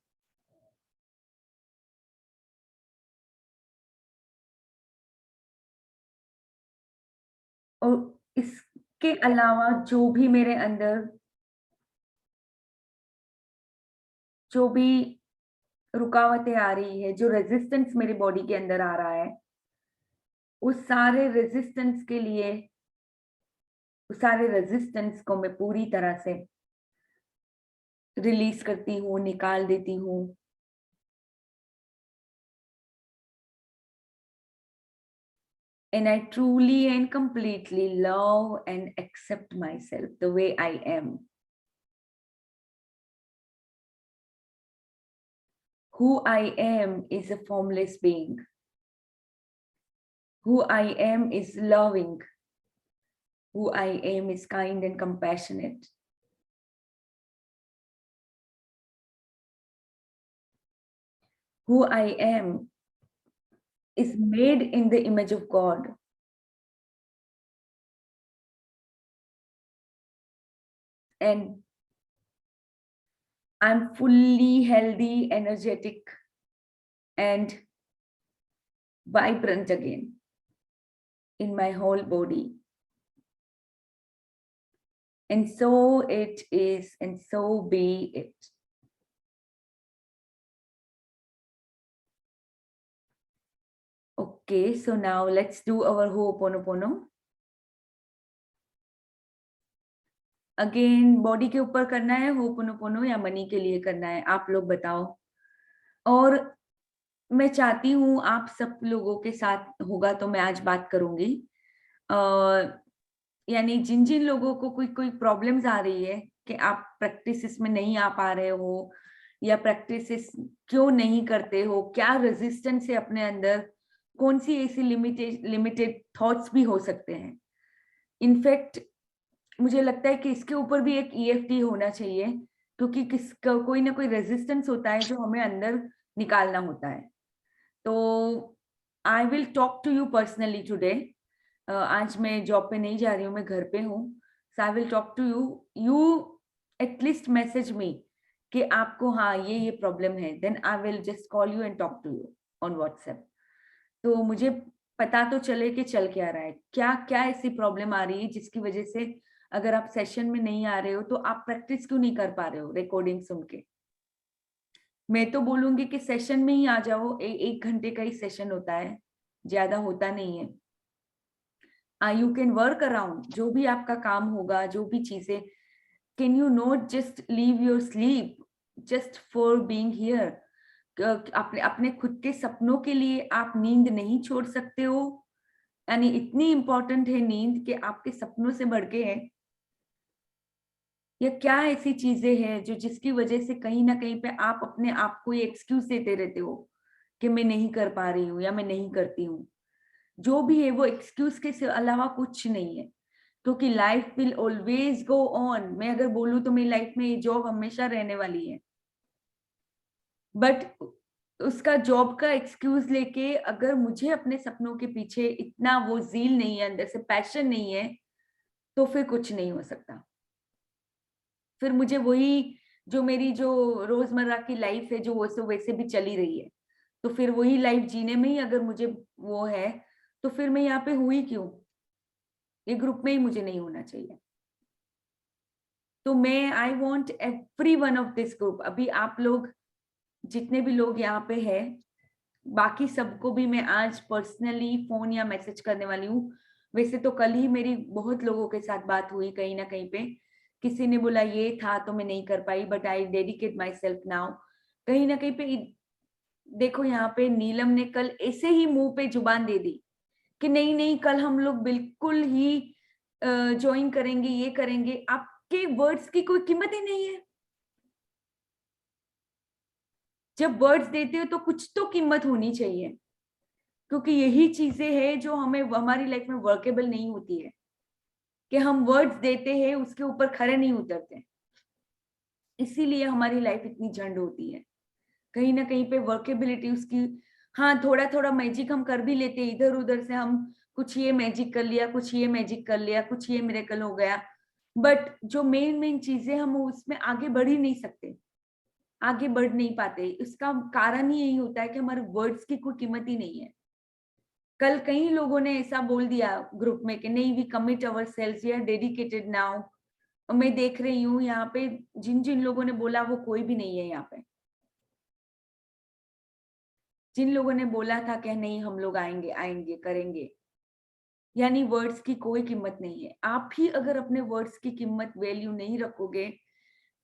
और इसके अलावा जो भी मेरे अंदर जो भी रुकावटें आ रही है, जो रेजिस्टेंस मेरी बॉडी के अंदर आ रहा है, उस सारे रेजिस्टेंस के लिए, उस सारे रेजिस्टेंस को मैं पूरी तरह से रिलीज करती हूँ, निकाल देती हूँ. And I truly and completely love and accept myself the way I am. Who I am is a formless being. Who I am is loving. Who I am is kind and compassionate. Who I am is made in the image of God. And I'm fully healthy, energetic, and vibrant again in my whole body. And so it is, and so be it. Okay, so now let's do our Ho'oponopono. Again body के ऊपर करना है ho'oponopono या money के लिए करना है, आप लोग बताओ. और मैं चाहती हूँ आप सब लोगों के साथ होगा तो मैं आज बात करूंगी. यानी जिन जिन लोगों को कोई कोई प्रॉब्लम्स आ रही है कि आप प्रैक्टिस में नहीं आ पा रहे हो, या प्रैक्टिस क्यों नहीं करते हो, क्या रेजिस्टेंस है अपने अंदर, कौन सी ऐसी लिमिटेड थॉट्स भी हो सकते हैं. इनफैक्ट मुझे लगता है कि इसके ऊपर भी एक EFT होना चाहिए, क्योंकि कोई ना कोई रेजिस्टेंस होता है जो हमें अंदर निकालना होता है. तो I will talk to you personally today. आज मैं जॉब पे नहीं जा रही हूँ, मैं घर पे हूँ. So I will talk to you. You at least message me कि आपको हाँ ये प्रॉब्लम है, then I will just call you and talk to you on WhatsApp. तो मुझे पता तो चले कि चल क्या रहा है, क्या क्या ऐसी प्रॉब्लम आ रही है जिसकी वजह से अगर आप सेशन में नहीं आ रहे हो तो आप प्रैक्टिस क्यों नहीं कर पा रहे हो रिकॉर्डिंग सुन के. मैं तो बोलूंगी कि सेशन में ही आ जाओ. एक घंटे का ही सेशन होता है, ज्यादा होता नहीं है. यू कैन वर्क अराउंड जो भी आपका काम होगा, जो भी चीजें. Can you not just leave your sleep just for being here. अपने खुद के सपनों के लिए आप नींद नहीं छोड़ सकते हो. यानी इतनी इंपॉर्टेंट है नींद कि आपके सपनों से बढ़ के है. या क्या ऐसी चीजें हैं जो जिसकी वजह से कहीं ना कहीं पे आप अपने आप को ये एक्सक्यूज देते रहते हो कि मैं नहीं कर पा रही हूँ या मैं नहीं करती हूँ. जो भी है वो एक्सक्यूज के से अलावा कुछ नहीं है, क्योंकि life will always go on. मैं अगर बोलूँ तो मेरी लाइफ में ये जॉब हमेशा रहने वाली है, बट उसका जॉब का एक्सक्यूज लेके अगर मुझे अपने सपनों के पीछे इतना वो ज़ील नहीं है, अंदर से पैशन नहीं है, तो फिर कुछ नहीं हो सकता. फिर मुझे वही जो मेरी जो रोजमर्रा की लाइफ है जो वैसे भी चली रही है, तो फिर वही लाइफ जीने में ही अगर मुझे वो है, तो फिर मैं यहाँ पे हुई क्यों. ये ग्रुप में ही मुझे नहीं होना चाहिए। तो मैं I want every one of this group, अभी आप लोग जितने भी लोग यहाँ पे हैं, बाकी सबको भी मैं आज पर्सनली फोन या मैसेज करने वाली हूँ। वैसे तो कल ही मेरी बहुत लोगों के साथ बात हुई कहीं ना कहीं पे, किसी ने बोला ये था तो मैं नहीं कर पाई, but I dedicate myself now. कहीं ना कहीं पे देखो यहाँ पे नीलम ने कल ऐसे ही मुंह पे जुबान दे दी कि नहीं नहीं कल हम लोग बिल्कुल ही ज्वाइन करेंगे, ये करेंगे। आपके वर्ड्स की कोई कीमत ही नहीं है। जब वर्ड्स देते हो तो कुछ तो कीमत होनी चाहिए, क्योंकि यही चीजें हैं जो हमें हमारी लाइफ में वर्केबल नहीं होती है, कि हम वर्ड्स देते हैं उसके ऊपर खड़े नहीं उतरते, इसीलिए हमारी लाइफ इतनी झंड होती है। कहीं ना कहीं पे वर्केबिलिटी उसकी, हाँ थोड़ा थोड़ा मैजिक हम कर भी लेते, इधर उधर से हम कुछ ये मैजिक कर लिया, कुछ ये मैजिक कर लिया, कुछ ये मिरेकल हो गया, बट जो मेन मेन चीजें हम उसमें आगे बढ़ ही नहीं सकते, आगे बढ़ नहीं पाते। इसका कारण ही यही होता है कि हमारे वर्ड्स की कोई कीमत ही नहीं है। कल कई लोगों ने ऐसा बोल दिया ग्रुप में कि नहीं we commit ourselves, we are dedicated now. मैं देख रही हूँ यहाँ पे जिन जिन लोगों ने बोला वो कोई भी नहीं है यहाँ पे। जिन लोगों ने बोला था कि नहीं हम लोग आएंगे आएंगे करेंगे, यानी वर्ड्स की कोई कीमत नहीं है। आप ही अगर अपने वर्ड्स की कीमत वैल्यू नहीं रखोगे,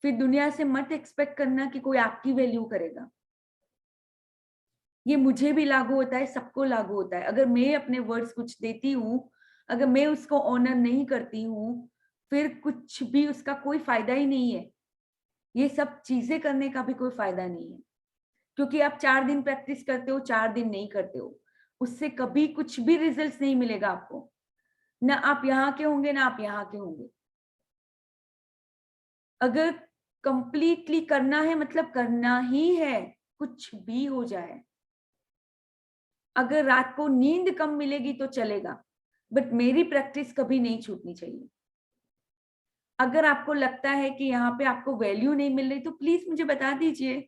फिर दुनिया से मत एक्सपेक्ट करना कि कोई आपकी वैल्यू करेगा। ये मुझे भी लागू होता है, सबको लागू होता है। अगर मैं अपने वर्ड्स कुछ देती हूँ, अगर मैं उसको ऑनर नहीं करती हूँ, फिर कुछ भी उसका कोई फायदा ही नहीं है। ये सब चीजें करने का भी कोई फायदा नहीं है, क्योंकि आप 4 दिन प्रैक्टिस करते हो, 4 दिन नहीं करते हो, उससे कभी कुछ भी रिजल्ट्स नहीं मिलेगा आपको। ना आप यहाँ के होंगे ना आप यहाँ के होंगे। अगर कंप्लीटली करना है मतलब करना ही है, कुछ भी हो जाए। अगर रात को नींद कम मिलेगी तो चलेगा, बट मेरी प्रैक्टिस कभी नहीं छूटनी चाहिए। अगर आपको लगता है कि यहाँ पे आपको वैल्यू नहीं मिल रही तो प्लीज मुझे बता दीजिए।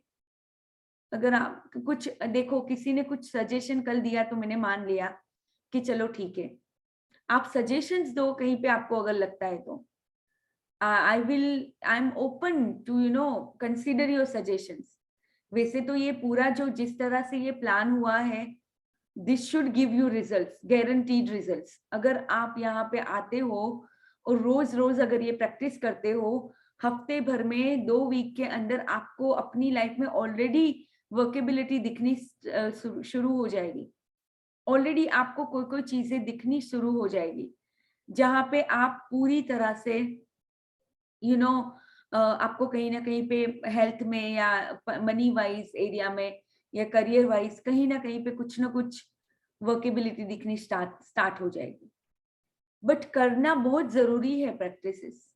अगर आप कुछ देखो, किसी ने कुछ सजेशन कल दिया तो मैंने मान लिया कि चलो ठीक है, आप सजेशंस दो कहीं पे आपको अगर लगता है तो I am open to consider your suggestions. वैसे तो ये पूरा जो जिस तरह से ये प्लान हुआ है, this should give you results, guaranteed results. अगर आप यहाँ पे आते हो और रोज रोज अगर ये प्रैक्टिस करते हो, हफ्ते भर में 2 वीक के अंदर आपको अपनी लाइफ में ऑलरेडी वर्केबिलिटी दिखनी शुरू हो जाएगी। ऑलरेडी आपको कोई कोई चीजें दिखनी शुरू हो जाएगी, जहां पे आप पूरी तरह से आपको कहीं ना कहीं पे हेल्थ में या मनी वाइज एरिया में या करियर वाइज कहीं ना कहीं पे कुछ ना कुछ वर्केबिलिटी दिखनी स्टार्ट हो जाएगी। बट करना बहुत जरूरी है प्रैक्टिसेस।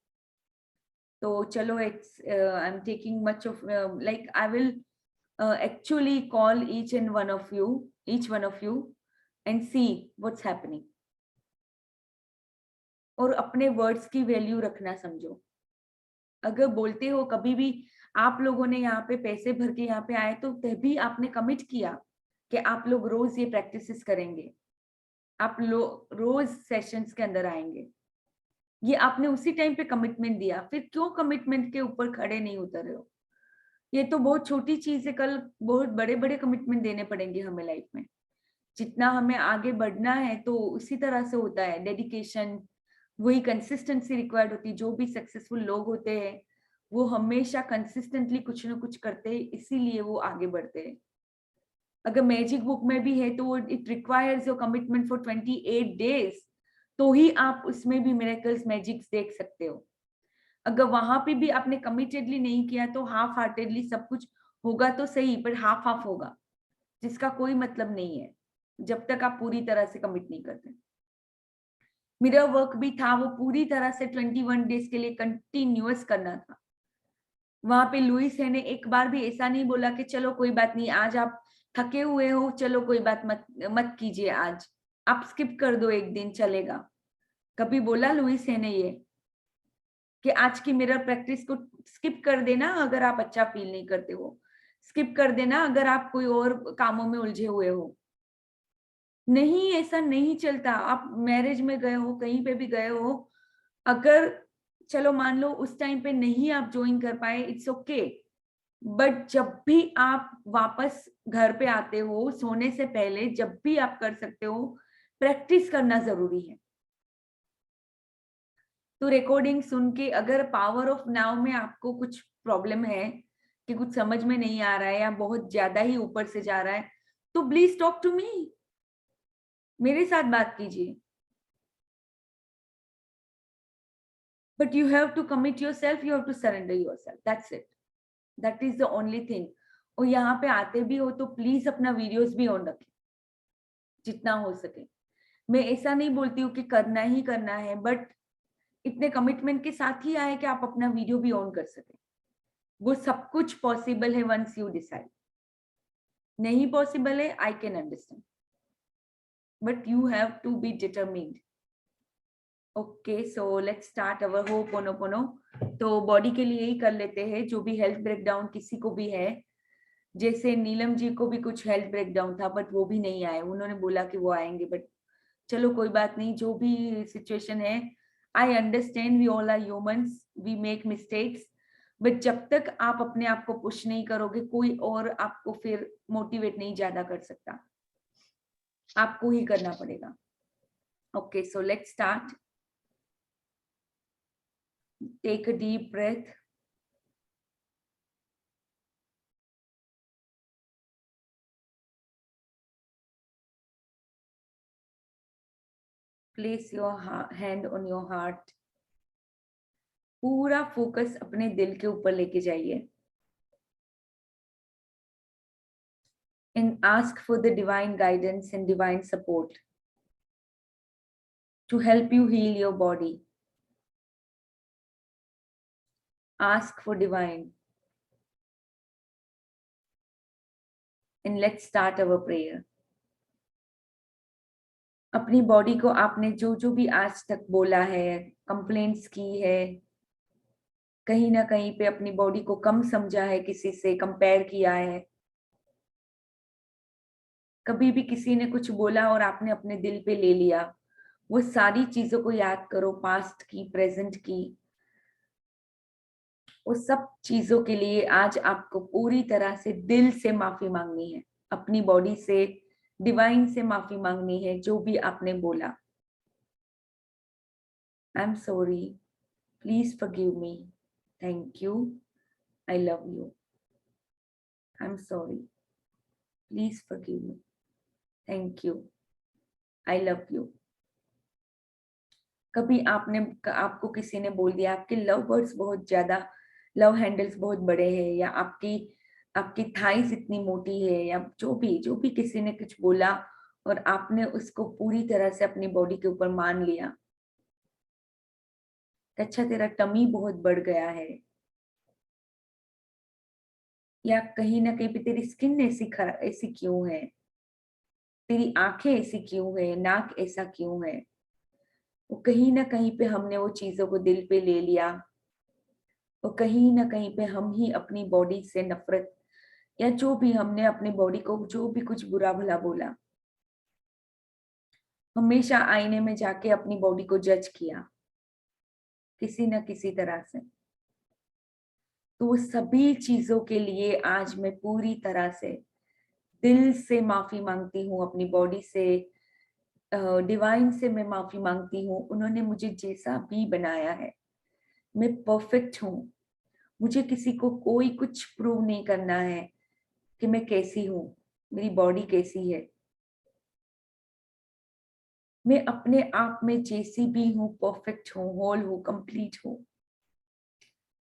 तो चलो I am taking much of like I will actually call each one of you and see what's happening। और अपने वर्ड्स की वैल्यू रखना समझो। अगर बोलते हो कभी भी, आप लोगों ने यहाँ पे पैसे भर के यहाँ पे आए तो तभी आपने कमिट किया कि आप लोग रोज ये प्रैक्टिसेस करेंगे, आप लोग रोज सेशंस के अंदर आएंगे। ये आपने उसी टाइम पे कमिटमेंट दिया, फिर क्यों कमिटमेंट के ऊपर खड़े नहीं उतर रहे हो? ये तो बहुत छोटी चीज है, कल बहुत बड़े बड़े कमिटमेंट देने पड़ेंगे हमें लाइफ में। जितना हमें आगे बढ़ना है तो उसी तरह से होता है, डेडिकेशन, वही कंसिस्टेंसी रिक्वायर्ड होती है। जो भी सक्सेसफुल लोग होते हैं वो हमेशा कंसिस्टेंटली कुछ ना कुछ करते हैं, इसीलिए वो आगे बढ़ते हैं। अगर मैजिक बुक में भी है तो it requires your commitment for 28 days, तो ही आप उसमें भी मिरेकल्स मैजिक्स देख सकते हो। अगर वहां पे भी आपने कमिटेडली नहीं किया तो हाफ हार्टेडली सब कुछ होगा तो सही, पर हाफ हाफ होगा, जिसका कोई मतलब नहीं है जब तक आप पूरी तरह से कमिट नहीं करते। मिरर वर्क भी था, वो पूरी तरह से 21 डेज के लिए कंटिन्यूअस करना था। वहां पे लुइस है ने एक बार भी ऐसा नहीं बोला कि चलो कोई बात नहीं, आज आप थके हुए हो, चलो कोई बात मत कीजिए, आज आप स्किप कर दो, एक दिन चलेगा। कभी बोला लुइस है ने ये कि आज की मिरर प्रैक्टिस को स्किप कर देना अगर आप अच्छा फील नहीं करते हो, स्किप कर देना अगर आप कोई और कामों में उलझे हुए हो? नहीं, ऐसा नहीं चलता। आप मैरिज में गए हो, कहीं पे भी गए हो, अगर चलो मान लो उस टाइम पे नहीं आप ज्वाइन कर पाए, इट्स ओके, बट जब भी आप वापस घर पे आते हो सोने से पहले, जब भी आप कर सकते हो, प्रैक्टिस करना जरूरी है। तो रिकॉर्डिंग सुन के अगर पावर ऑफ नाउ में आपको कुछ प्रॉब्लम है कि कुछ समझ में नहीं आ रहा है या बहुत ज्यादा ही ऊपर से जा रहा है, तो प्लीज टॉक टू मी, मेरे साथ बात कीजिए। But you have to commit yourself, you have to surrender yourself, that's it, that is the only thing। और यहाँ पे आते भी हो तो प्लीज अपना वीडियोस भी ऑन रखें जितना हो सके। मैं ऐसा नहीं बोलती हूँ कि करना ही करना है, बट इतने कमिटमेंट के साथ ही आए कि आप अपना वीडियो भी ऑन कर सके। वो सब कुछ पॉसिबल है वंस यू डिसाइड। नहीं पॉसिबल है, I can understand, but you have to be determined. Okay, so let's start our ho'oponopono. तो बॉडी के लिए ही कर लेते हैं, जो भी हेल्थ ब्रेकडाउन किसी को भी है, जैसे नीलम जी को भी कुछ हेल्थ ब्रेकडाउन था बट वो भी नहीं आए, उन्होंने बोला कि वो आएंगे, बट चलो कोई बात नहीं, जो भी सिचुएशन है, I understand, we all are humans, we make mistakes, but जब तक आप अपने आप को पुश नहीं करोगे, कोई और आपको फिर मोटिवेट नहीं ज्यादा कर सकता, आपको ही करना पड़ेगा। Okay, so let's start. Take a deep breath, place your hand on your heart. पूरा फोकस अपने दिल के ऊपर लेके जाइए and ask for the divine guidance and divine support to help you heal your body. Ask for divine. And let's start our prayer. अपनी body को आपने जो जो भी आज तक बोला है, कंप्लेंट्स की है, कहीं ना कहीं पे अपनी बॉडी को कम समझा है, किसी से कंपेयर किया है, कभी भी किसी ने कुछ बोला और आपने अपने दिल पे ले लिया, वो सारी चीजों को याद करो, पास्ट की, प्रेजेंट की, उस सब चीजों के लिए आज आपको पूरी तरह से दिल से माफी मांगनी है, अपनी बॉडी से, डिवाइन से माफी मांगनी है, जो भी आपने बोला। I am sorry, please forgive me, thank you, I love you, I am sorry, please forgive me, thank you, I love you. कभी आपको किसी ने बोल दिया, आपके लव बर्ड्स बहुत ज्यादा, लव हैंडल्स बहुत बड़े हैं, या आपकी आपकी थाइस इतनी मोटी है, या जो भी किसी ने कुछ बोला और आपने उसको पूरी तरह से अपनी बॉडी के ऊपर मान लिया, अच्छा तेरा टमी बहुत बढ़ गया है, या कहीं ना कहीं पे तेरी स्किन ऐसी क्यों है, तेरी आंखें ऐसी क्यों है, नाक ऐसा क्यों है, वो कहीं ना कहीं पे हमने वो चीजों को दिल पे ले लिया, और कहीं ना कहीं पे हम ही अपनी बॉडी से नफरत, या जो भी हमने अपनी बॉडी को जो भी कुछ बुरा भला बोला, हमेशा आईने में जाके अपनी बॉडी को जज किया किसी न किसी तरह से। तो वो सभी चीजों के लिए आज मैं पूरी तरह से दिल से माफी मांगती हूँ, अपनी बॉडी से, डिवाइन से मैं माफी मांगती हूँ। उन्होंने मुझे जैसा भी बनाया है, मैं परफेक्ट हूँ, मुझे किसी को कोई कुछ प्रूव नहीं करना है कि मैं कैसी हूँ, मेरी बॉडी कैसी है, मैं अपने आप में जैसी भी हूँ परफेक्ट हूँ, होल हूँ, कंप्लीट हूँ,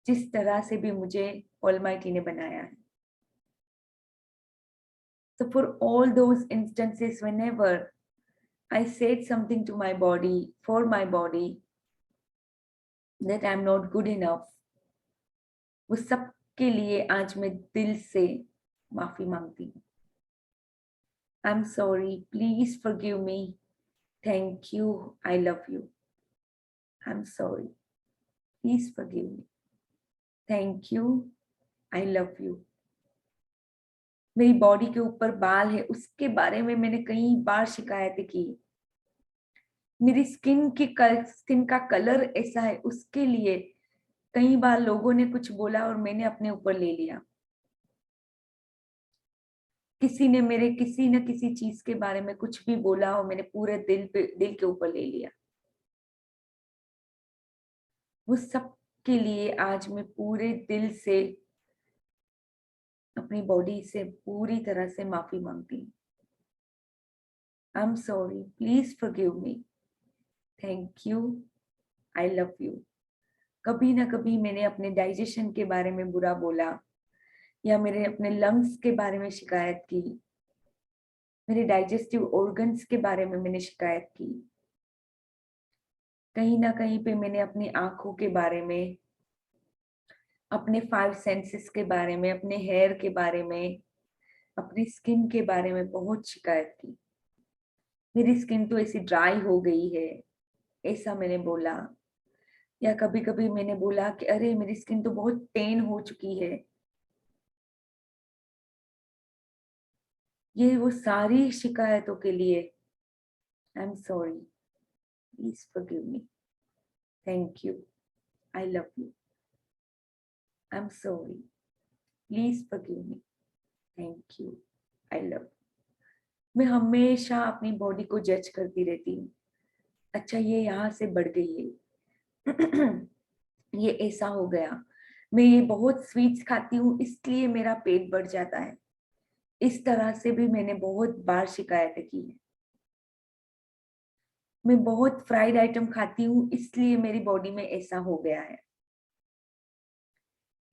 जिस तरह से भी मुझे ऑलमाइटी ने बनाया है। So for all those instances whenever I said something to my body, for my body, that I'm not good enough, वो सब के लिए आज मैं दिल से माफी मांगती हूँ। I'm sorry, please forgive me, thank you, I love you, I'm sorry, please forgive me, thank you, I love you, मेरी बॉडी के ऊपर बाल है, उसके बारे में मैंने कई बार शिकायतें की। मेरी स्किन का कलर ऐसा है, उसके लिए कई बार लोगों ने कुछ बोला और मैंने अपने ऊपर ले लिया। किसी ने मेरे किसी न किसी चीज के बारे में कुछ भी बोला और मैंने पूरे दिल के ऊपर ले लिया। वो सब के लिए आज मैं पूरे दिल से अपनी बॉडी से पूरी तरह से माफी मांगती हूँ। I am sorry, please forgive me, thank you, I love you. कभी ना कभी मैंने अपने डाइजेशन के बारे में बुरा बोला, या मेरे अपने लंग्स के बारे में शिकायत की, मेरे डाइजेस्टिव ऑर्गन्स के बारे में मैंने शिकायत की। कहीं ना कहीं पे मैंने अपनी आंखों के बारे में, अपने 5 सेंसेस के बारे में, अपने हेयर के बारे में, अपनी स्किन के बारे में बहुत शिकायत की। मेरी स्किन तो ऐसी ड्राई हो गई है, ऐसा मैंने बोला। या कभी कभी मैंने बोला कि अरे मेरी स्किन तो बहुत टेन हो चुकी है। ये वो सारी शिकायतों के लिए I am sorry, please forgive me, thank you, I love you. I am sorry, please forgive me, thank you, I love. मैं हमेशा अपनी बॉडी को जज करती रहती हूँ। अच्छा, ये यहाँ से बढ़ गई है, ये ऐसा हो गया, मैं ये बहुत स्वीट्स खाती हूँ इसलिए मेरा पेट बढ़ जाता है। इस तरह से भी मैंने बहुत बार शिकायतें की है। मैं बहुत फ्राइड आइटम खाती हूँ इसलिए मेरी बॉडी में ऐसा हो गया है,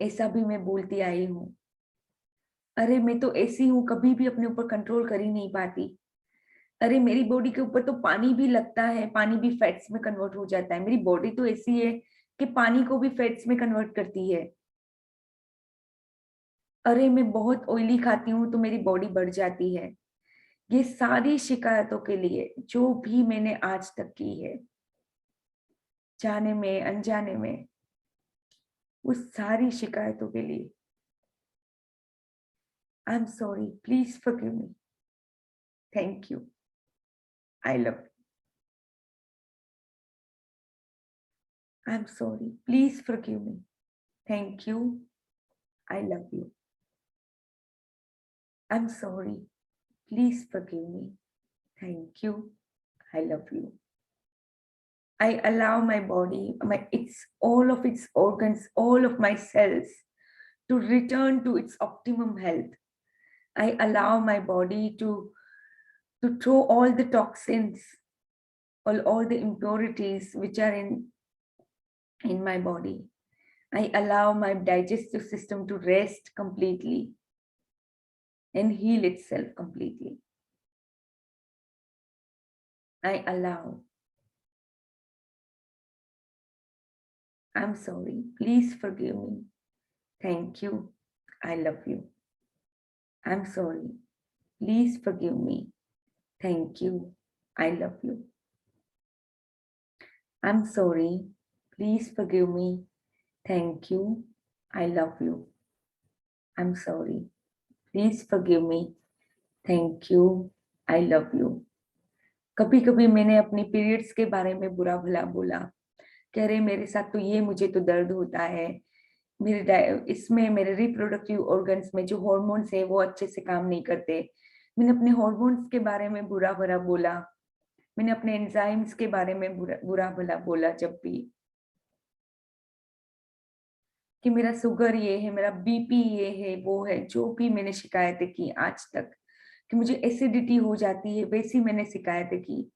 ऐसा भी मैं बोलती आई हूँ। अरे मैं तो ऐसी हूँ, कभी भी अपने ऊपर कंट्रोल कर ही नहीं पाती। अरे मेरी बॉडी के ऊपर तो पानी भी लगता है, पानी भी फैट्स में कन्वर्ट हो जाता है। मेरी बॉडी तो ऐसी है कि पानी को भी फैट्स में कन्वर्ट करती है। अरे मैं बहुत ऑयली खाती हूँ तो मेरी बॉडी बढ़ जाती है। ये सारी शिकायतों के लिए जो भी मैंने आज तक की है, जाने में अनजाने में, उस सारी शिकायतों के लिए I am sorry, please forgive me, thank you, I love you. I am sorry, please forgive me, thank you, I love you. I am sorry, please forgive me, thank you, I love you. I allow my body, all of its organs, all of my cells to return to its optimum health. I allow my body to throw all the toxins, all the impurities which are in my body. I allow my digestive system to rest completely and heal itself completely. I allow. I'm sorry. Please forgive me. Thank you. I love you. I'm sorry. Please forgive me. Thank you. I love you. I'm sorry. Please forgive me. Thank you. I love you. I'm sorry. Please forgive me. Thank you. I love you. कभी कभी मैंने अपनी periods के बारे में बुरा भला बोला, कह रहे मेरे साथ तो ये, मुझे तो दर्द होता है, इसमें मेरे रिप्रोडक्टिव ऑर्गन्स में जो हॉर्मोन्स है वो अच्छे से काम नहीं करते। मैंने अपने हॉर्मोन्स के बारे में बुरा भला बोला, मैंने अपने एंजाइम्स के बारे में बुरा भला बोला, जब भी कि मेरा शुगर ये है, मेरा बीपी ये है, वो है, जो भी मैंने शिकायतें की आज तक कि मुझे एसिडिटी हो जाती है, वैसी मैंने शिकायतें की।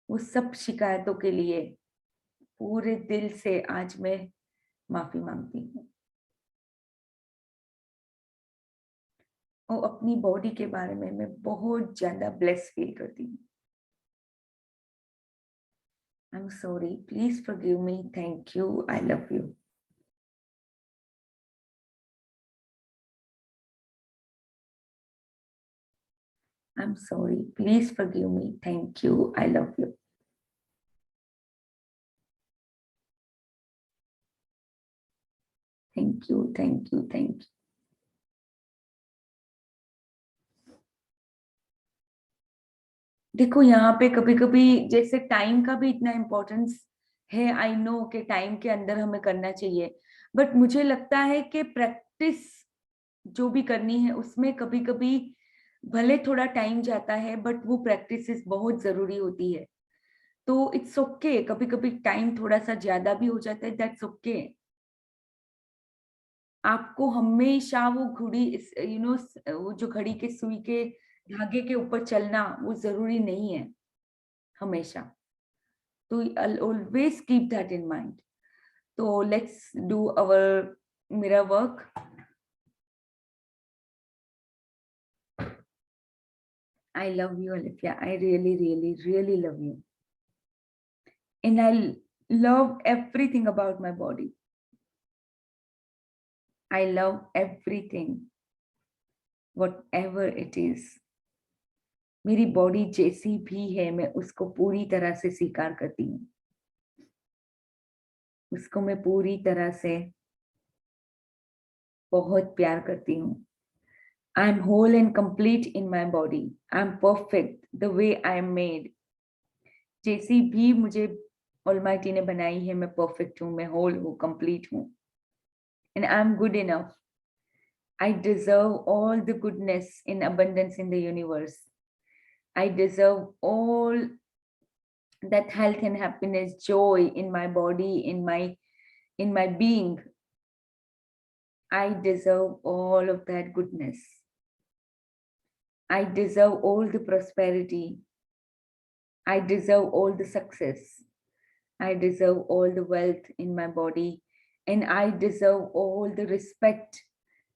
वो सब शिकायतों के लिए पूरे दिल से आज मैं माफी मांगती हूँ। और अपनी बॉडी के बारे में मैं बहुत ज्यादा ब्लेस फील करती हूँ। I'm sorry, please forgive me, thank you, I love you. I'm sorry, please forgive me, thank you, I love you. Thank you, thank you, thank you. देखो यहाँ पे कभी कभी जैसे टाइम का भी इतना इम्पोर्टेंस है, आई नो कि टाइम के अंदर हमें करना चाहिए, बट मुझे लगता है कि प्रैक्टिस जो भी करनी है उसमें कभी कभी भले थोड़ा टाइम जाता है बट वो प्रैक्टिस बहुत जरूरी होती है। तो इट्स ओके, कभी कभी टाइम थोड़ा सा ज्यादा भी हो जाता है, दैट्स ओके। आपको हमेशा वो घड़ी वो जो घड़ी के सुई के धागे के ऊपर चलना वो जरूरी नहीं है हमेशा। तो always keep that in mind. तो let's do our mirror work. I love you, Alithia. I really, really, really love you. And I love everything about my body. I love everything, whatever it is. मेरी body जैसी भी है मैं उसको पूरी तरह से स्वीकार करती हूँ, उसको मैं पूरी तरह से बहुत प्यार करती हूँ। I am whole and complete in my body. I am perfect the way I am made. जैसी भी मुझे ऑलमाइटी ने बनाई है मैं परफेक्ट हूँ, मैं होल हूँ, कंप्लीट हूँ। And I am good enough. I deserve all the goodness in abundance in the universe. I deserve all that health and happiness, joy in my body, in my being. I deserve all of that goodness. I deserve all the prosperity. I deserve all the success. I deserve all the wealth in my body, and I deserve all the respect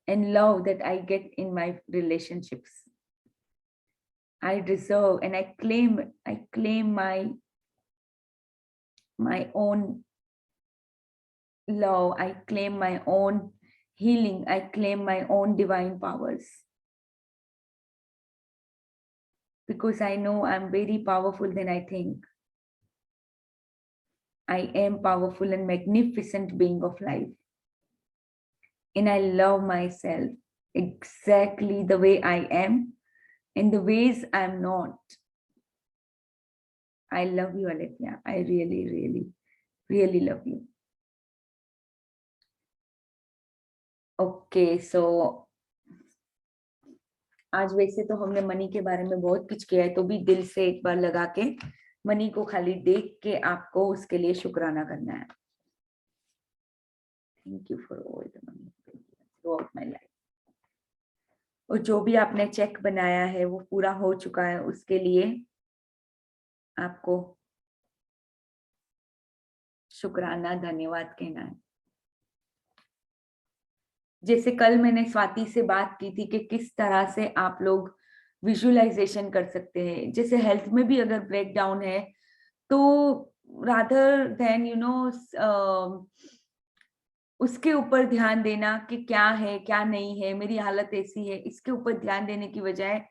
and love that I get in my relationships. I deserve and I claim my own love. I claim my own healing. I claim my own divine powers. Because I know I'm very powerful than I think. I am powerful and magnificent being of life. And I love myself exactly the way I am and the ways I'm not. I love you, Alithia. I really, really, really love you. Okay, so आज वैसे तो हमने money के बारे में बहुत कुछ किया है, तो भी दिल से एक बार लगा के मनी को खाली देख के आपको उसके लिए शुक्राना करना है। Thank you for all the money through out my life. और जो भी आपने चेक बनाया है वो पूरा हो चुका है, उसके लिए आपको शुक्राना धन्यवाद कहना है। जैसे कल मैंने स्वाति से बात की थी कि किस तरह से आप लोग विजुअलाइजेशन कर सकते हैं। जैसे हेल्थ में भी अगर ब्रेक डाउन है तो रादर देन उसके ऊपर ध्यान देना कि क्या है क्या नहीं है, मेरी हालत ऐसी है, इसके ऊपर ध्यान देने की बजाय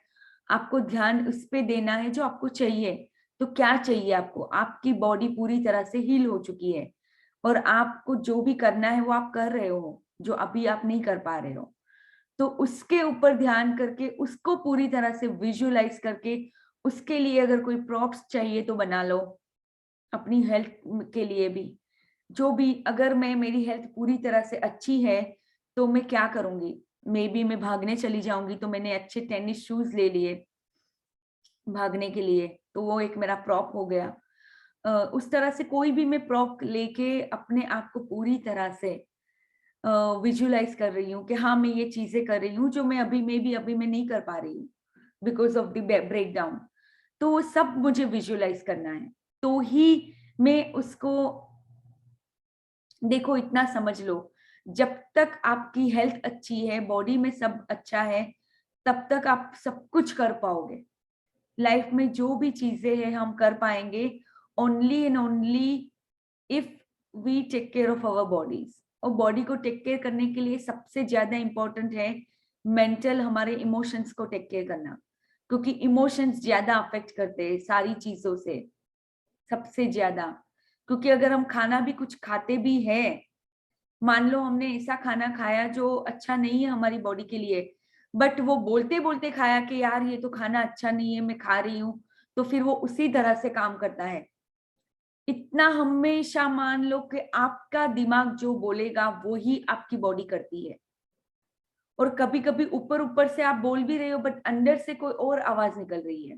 आपको ध्यान उस पे देना है जो आपको चाहिए। तो क्या चाहिए आपको? आपकी बॉडी पूरी तरह से हील हो चुकी है और आपको जो भी करना है वो आप कर रहे हो, जो अभी आप नहीं कर पा रहे हो। तो उसके ऊपर ध्यान करके उसको पूरी तरह से विजुअलाइज करके उसके लिए अगर कोई प्रॉप्स चाहिए तो बना लो, अपनी हेल्थ के लिए भी। जो भी, अगर मेरी हेल्थ पूरी तरह से अच्छी है तो मैं क्या करूंगी, मे बी मैं भागने चली जाऊंगी, तो मैंने अच्छे टेनिस शूज ले लिए भागने के लिए, तो वो एक मेरा प्रॉप हो गया। उस तरह से कोई भी मैं प्रॉप लेके अपने आप को पूरी तरह से विजुअलाइज कर रही हूँ कि हाँ मैं ये चीजें कर रही हूँ जो मैं अभी मैं नहीं कर पा रही हूँ because of the breakdown. तो वो सब मुझे विजुअलाइज करना है, तो ही मैं उसको, देखो इतना समझ लो, जब तक आपकी हेल्थ अच्छी है, बॉडी में सब अच्छा है, तब तक आप सब कुछ कर पाओगे। लाइफ में जो भी चीजें हैं हम कर पाएंगे only and only if we take care of our bodies. और बॉडी को टेक केयर करने के लिए सबसे ज्यादा इंपॉर्टेंट है मेंटल, हमारे इमोशंस को टेक केयर करना, क्योंकि इमोशंस ज्यादा अफेक्ट करते हैं सारी चीजों से, सबसे ज्यादा। क्योंकि अगर हम खाना भी कुछ खाते भी है, मान लो हमने ऐसा खाना खाया जो अच्छा नहीं है हमारी बॉडी के लिए, बट वो बोलते बोलते खाया कि यार ये तो खाना अच्छा नहीं है, मैं खा रही हूँ, तो फिर वो उसी तरह से काम करता है। इतना हमेशा मान लो कि आपका दिमाग जो बोलेगा वो ही आपकी बॉडी करती है। और कभी कभी ऊपर ऊपर से आप बोल भी रहे हो बट अंदर से कोई और आवाज निकल रही है,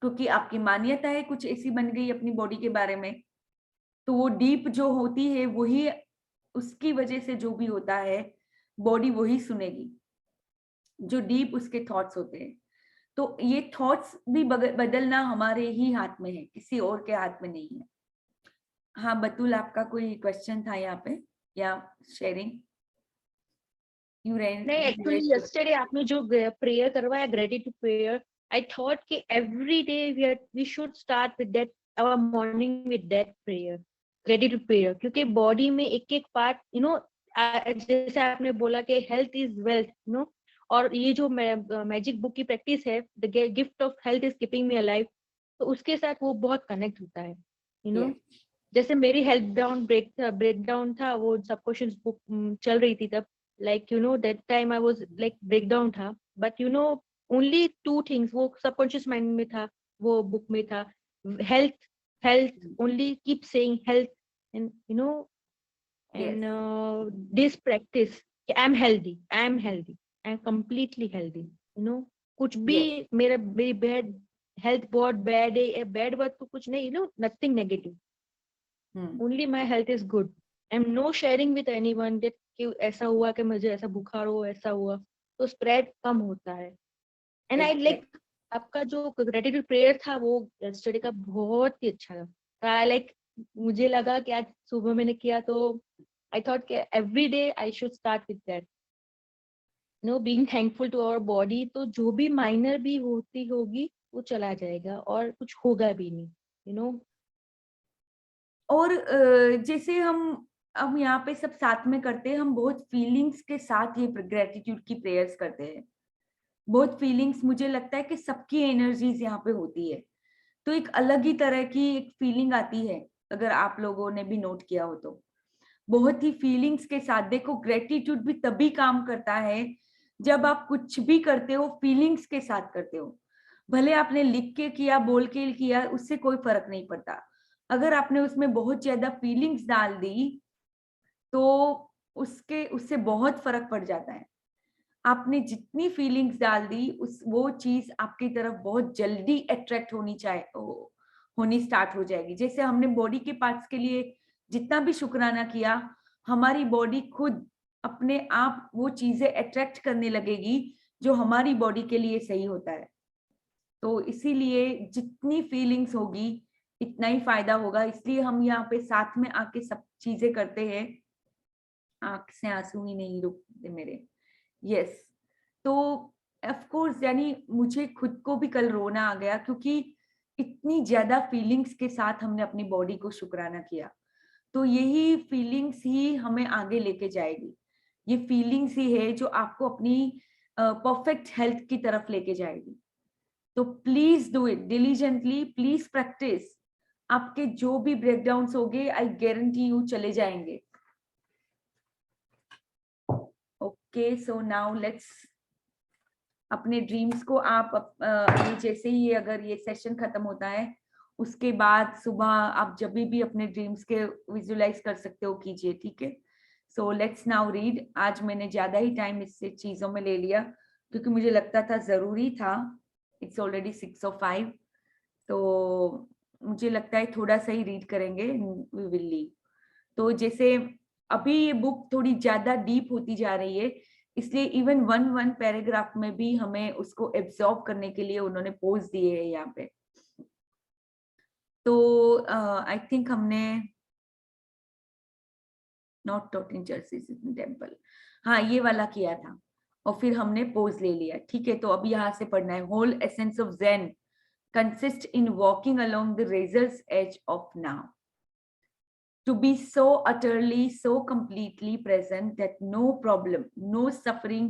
क्योंकि आपकी मान्यता है कुछ ऐसी बन गई अपनी बॉडी के बारे में। तो वो डीप जो होती है वही, उसकी वजह से जो भी होता है बॉडी वही सुनेगी, जो डीप उसके थॉट्स होते हैं। तो ये थॉट्स भी बदलना हमारे ही हाथ में है, किसी और के हाथ में नहीं है। हाँ बतुल, आपका कोई क्वेश्चन था यहाँ पे या शेयरिंग? यू नहीं, एक्चुअली यस्टरडे आपने जो प्रेयर करवाया, ग्रेटिट्यूड प्रेयर, आई थॉट कि every day we should start with that, our morning with that prayer, gratitude prayer, क्योंकि बॉडी में एक एक पार्ट जैसे आपने बोला कि हेल्थ इज वेल्थ, और ये जो मैजिक बुक की प्रैक्टिस है, the gift of health is keeping me alive, तो उसके साथ वो बहुत कनेक्ट होता है, जैसे मेरी हेल्थ ब्रेकडाउन था, वो सबकॉन्शियस बुक चल रही थी तब, like that time I was like breakdown था, but only 2 things वो subconscious mind में था, वो book में था, health only keep saying health, and and this practice, I'm healthy, I'm completely healthy, कुछ भी मेरी bad health बहुत bad है, bad word तो कुछ नहीं, nothing negative, only my health is good, I'm no sharing with anyone that कि ऐसा हुआ कि मुझे ऐसा बुखार हो, ऐसा हुआ, तो स्प्रेड कम होता है। एंड आई लाइक आपका जो ग्रेटिट्यूड प्रेयर था वो यस्टरडे का बहुत ही अच्छा था। मुझे लगा कि आज सुबह मैंने किया तो आई थॉट कि every day I should start with that, being thankful to our body, तो जो भी माइनर भी होती होगी वो चला जाएगा और कुछ होगा भी नहीं, और जैसे हम यहाँ पे सब साथ में करते हैं, हम बहुत फीलिंग्स के साथ ये ग्रेटिट्यूड की प्रेयर्स करते हैं, बहुत फीलिंग्स, मुझे लगता है कि सबकी एनर्जीज यहाँ पे होती है, तो एक अलग ही तरह की एक फीलिंग आती है, अगर आप लोगों ने भी नोट किया हो तो। बहुत ही फीलिंग्स के साथ, देखो ग्रेटिट्यूड भी तभी काम करता है जब आप कुछ भी करते हो फीलिंग्स के साथ करते हो, भले आपने लिख के किया, बोल के किया, उससे कोई फर्क नहीं पड़ता। अगर आपने उसमें बहुत ज्यादा फीलिंग्स डाल दी तो उससे बहुत फर्क पड़ जाता है। आपने जितनी फीलिंग्स डाल दी वो चीज आपकी तरफ बहुत जल्दी अट्रैक्ट होनी स्टार्ट हो जाएगी। जैसे हमने बॉडी के पार्ट्स के लिए जितना भी शुक्राना किया, हमारी बॉडी खुद अपने आप वो चीजें अट्रैक्ट करने लगेगी जो हमारी बॉडी के लिए सही होता है। तो इसीलिए जितनी फीलिंग्स होगी इतना ही फायदा होगा, इसलिए हम यहाँ पे साथ में आके सब चीजें करते हैं। आंख से आंसू ही नहीं रुकते मेरे। यस, तो ऑफ कोर्स यानी मुझे खुद को भी कल रोना आ गया, क्योंकि इतनी ज्यादा फीलिंग्स के साथ हमने अपनी बॉडी को शुक्राना किया। तो यही फीलिंग्स ही हमें आगे लेके जाएगी, ये फीलिंग्स ही है जो आपको अपनी परफेक्ट हेल्थ की तरफ लेके जाएगी। तो please do it diligently, please practice. आपके जो भी ब्रेकडाउन्स होंगे आई गारंटी यू चले जाएंगे। ओके, सो नाउ लेट्स अपने ड्रीम्स को आप जैसे ही अगर ये सेशन खत्म होता है उसके बाद सुबह आप जब भी अपने ड्रीम्स के विजुलाइज कर सकते हो कीजिए, ठीक है। So let's now read. आज मैंने ज्यादा ही टाइम इससे चीजों में ले लिया क्योंकि मुझे लगता था जरूरी था। इट्स ऑलरेडी 6:05, तो मुझे लगता है थोड़ा सा ही रीड करेंगे, वी विल लीव। तो जैसे अभी ये बुक थोड़ी ज्यादा डीप होती जा रही है, इसलिए इवन वन पैराग्राफ में भी हमें उसको एब्जॉर्ब करने के लिए उन्होंने पोज दिए हैं यहाँ पे। तो आई थिंक हमने not taught in churches in temple, हाँ ये वाला किया था और फिर हमने पोज ले लिया, ठीक है। तो अब यहाँ से पढ़ना है। Whole essence of zen consists in walking along the razor's edge of now. To be so utterly, so completely present that no problem, no suffering,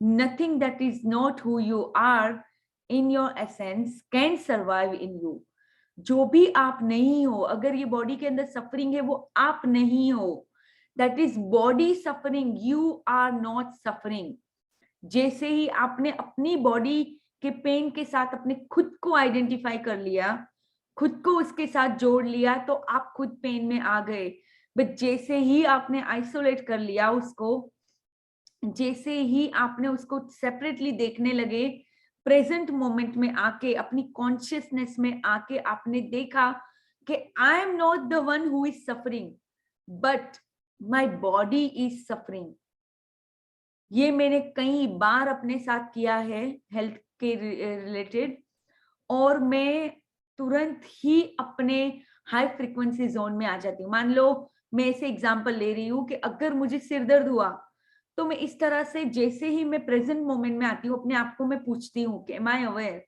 nothing that is not who you are in your essence can survive in you. जो भी आप नहीं हो, अगर ये body के अंदर suffering है वो आप नहीं हो, that is body suffering, you are not suffering. जैसे ही आपने अपनी बॉडी कि पेन के साथ अपने खुद को आइडेंटिफाई कर लिया, खुद को उसके साथ जोड़ लिया, तो आप खुद पेन में आ गए। बट जैसे ही आपने आइसोलेट कर लिया उसको, जैसे ही आपने उसको सेपरेटली देखने लगे, प्रेजेंट मोमेंट में आके, अपनी कॉन्शियसनेस में आके आपने देखा कि I am not the one who is suffering, but my body is suffering. ये मैंने कई बार अपने साथ किया है हेल्थ के रिलेटेड, और मैं तुरंत ही अपने हाई फ्रीक्वेंसी जोन में आ जाती हूँ। मान लो मैं ऐसे एग्जांपल ले रही हूँ कि अगर मुझे सिर दर्द हुआ, तो मैं इस तरह से जैसे ही मैं प्रेजेंट मोमेंट में आती हूँ, अपने आप को मैं पूछती हूँ कि एम आई अवेयर,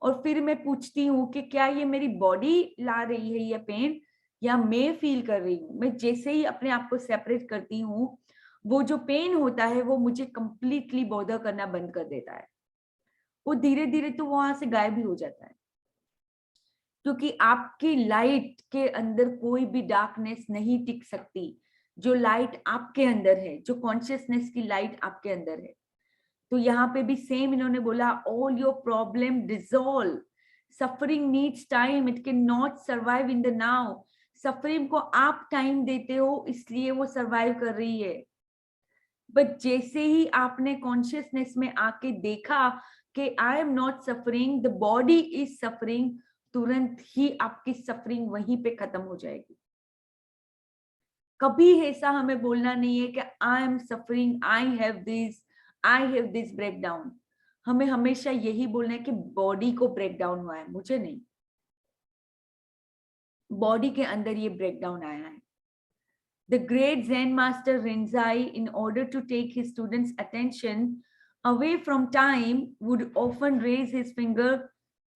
और फिर मैं पूछती हूँ कि क्या ये मेरी बॉडी ला रही है ये पेन, या मैं फील कर रही हूँ। मैं जैसे ही अपने आप को सेपरेट करती हूँ, वो जो पेन होता है वो मुझे कंप्लीटली बॉदर करना बंद कर देता है। वो धीरे धीरे तो वहां से गायब भी हो जाता है, क्योंकि आपकी लाइट के अंदर कोई भी डार्कनेस नहीं टिक सकती। जो लाइट आपके अंदर है, जो कॉन्शियसनेस की लाइट आपके अंदर है। तो यहाँ पे भी सेम इन्होंने बोला, all your problem dissolve, suffering needs time, it can not survive in the now. Suffering को आप टाइम देते हो, इसलिए वो सर्वाइव कर रही है। बट जैसे ही आपने कॉन्शियसनेस में आके देखा कि I am not suffering, the body is suffering, तुरंत ही आपकी सफरिंग वहीं पे खत्म हो जाएगी। कभी ऐसा हमें बोलना नहीं है कि I am suffering, I have this breakdown. हमें हमेशा यही बोलना है कि बॉडी को ब्रेकडाउन हुआ है, मुझे नहीं। बॉडी के अंदर ये ब्रेकडाउन आया है। The great Zen master Rinzai, in order to take his students' attention away from time, would often raise his finger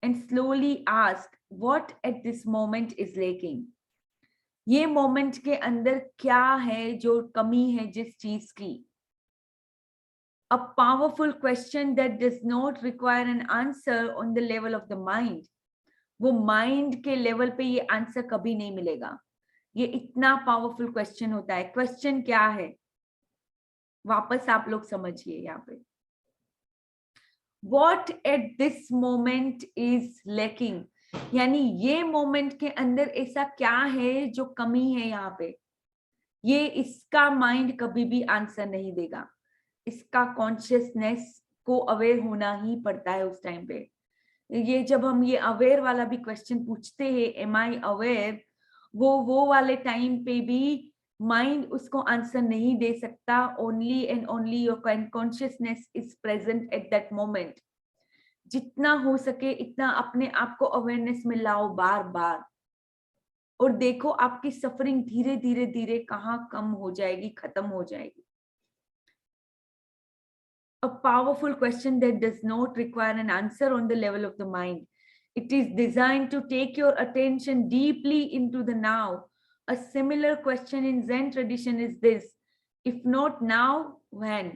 and slowly ask, what at this moment is lacking? ये moment के अंदर क्या है जो कमी है जिस चीज की? A powerful question that does not require an answer on the level of the mind. वो माइंड के लेवल पे ये आंसर कभी नहीं मिलेगा। ये इतना पावरफुल क्वेश्चन होता है। क्वेश्चन क्या है, वापस आप लोग समझिए यहाँ पे। What at this moment is lacking, यानी ये मोमेंट के अंदर ऐसा क्या है जो कमी है यहाँ पे। ये इसका माइंड कभी भी आंसर नहीं देगा, इसका कॉन्शियसनेस को अवेयर होना ही पड़ता है उस टाइम पे। ये जब हम ये अवेयर वाला भी क्वेश्चन पूछते हैं, एम आई अवेयर, वो वाले टाइम पे भी माइंड उसको आंसर नहीं दे सकता। Only and only your consciousness is present at that moment. जितना हो सके इतना अपने आप को अवेयरनेस में लाओ बार बार, और देखो आपकी सफरिंग धीरे धीरे धीरे कहाँ कम हो जाएगी, खत्म हो जाएगी। A powerful question that does not require an answer on the level of the mind. It is designed to take your attention deeply into the now. A similar question in Zen tradition is this: if not now, when?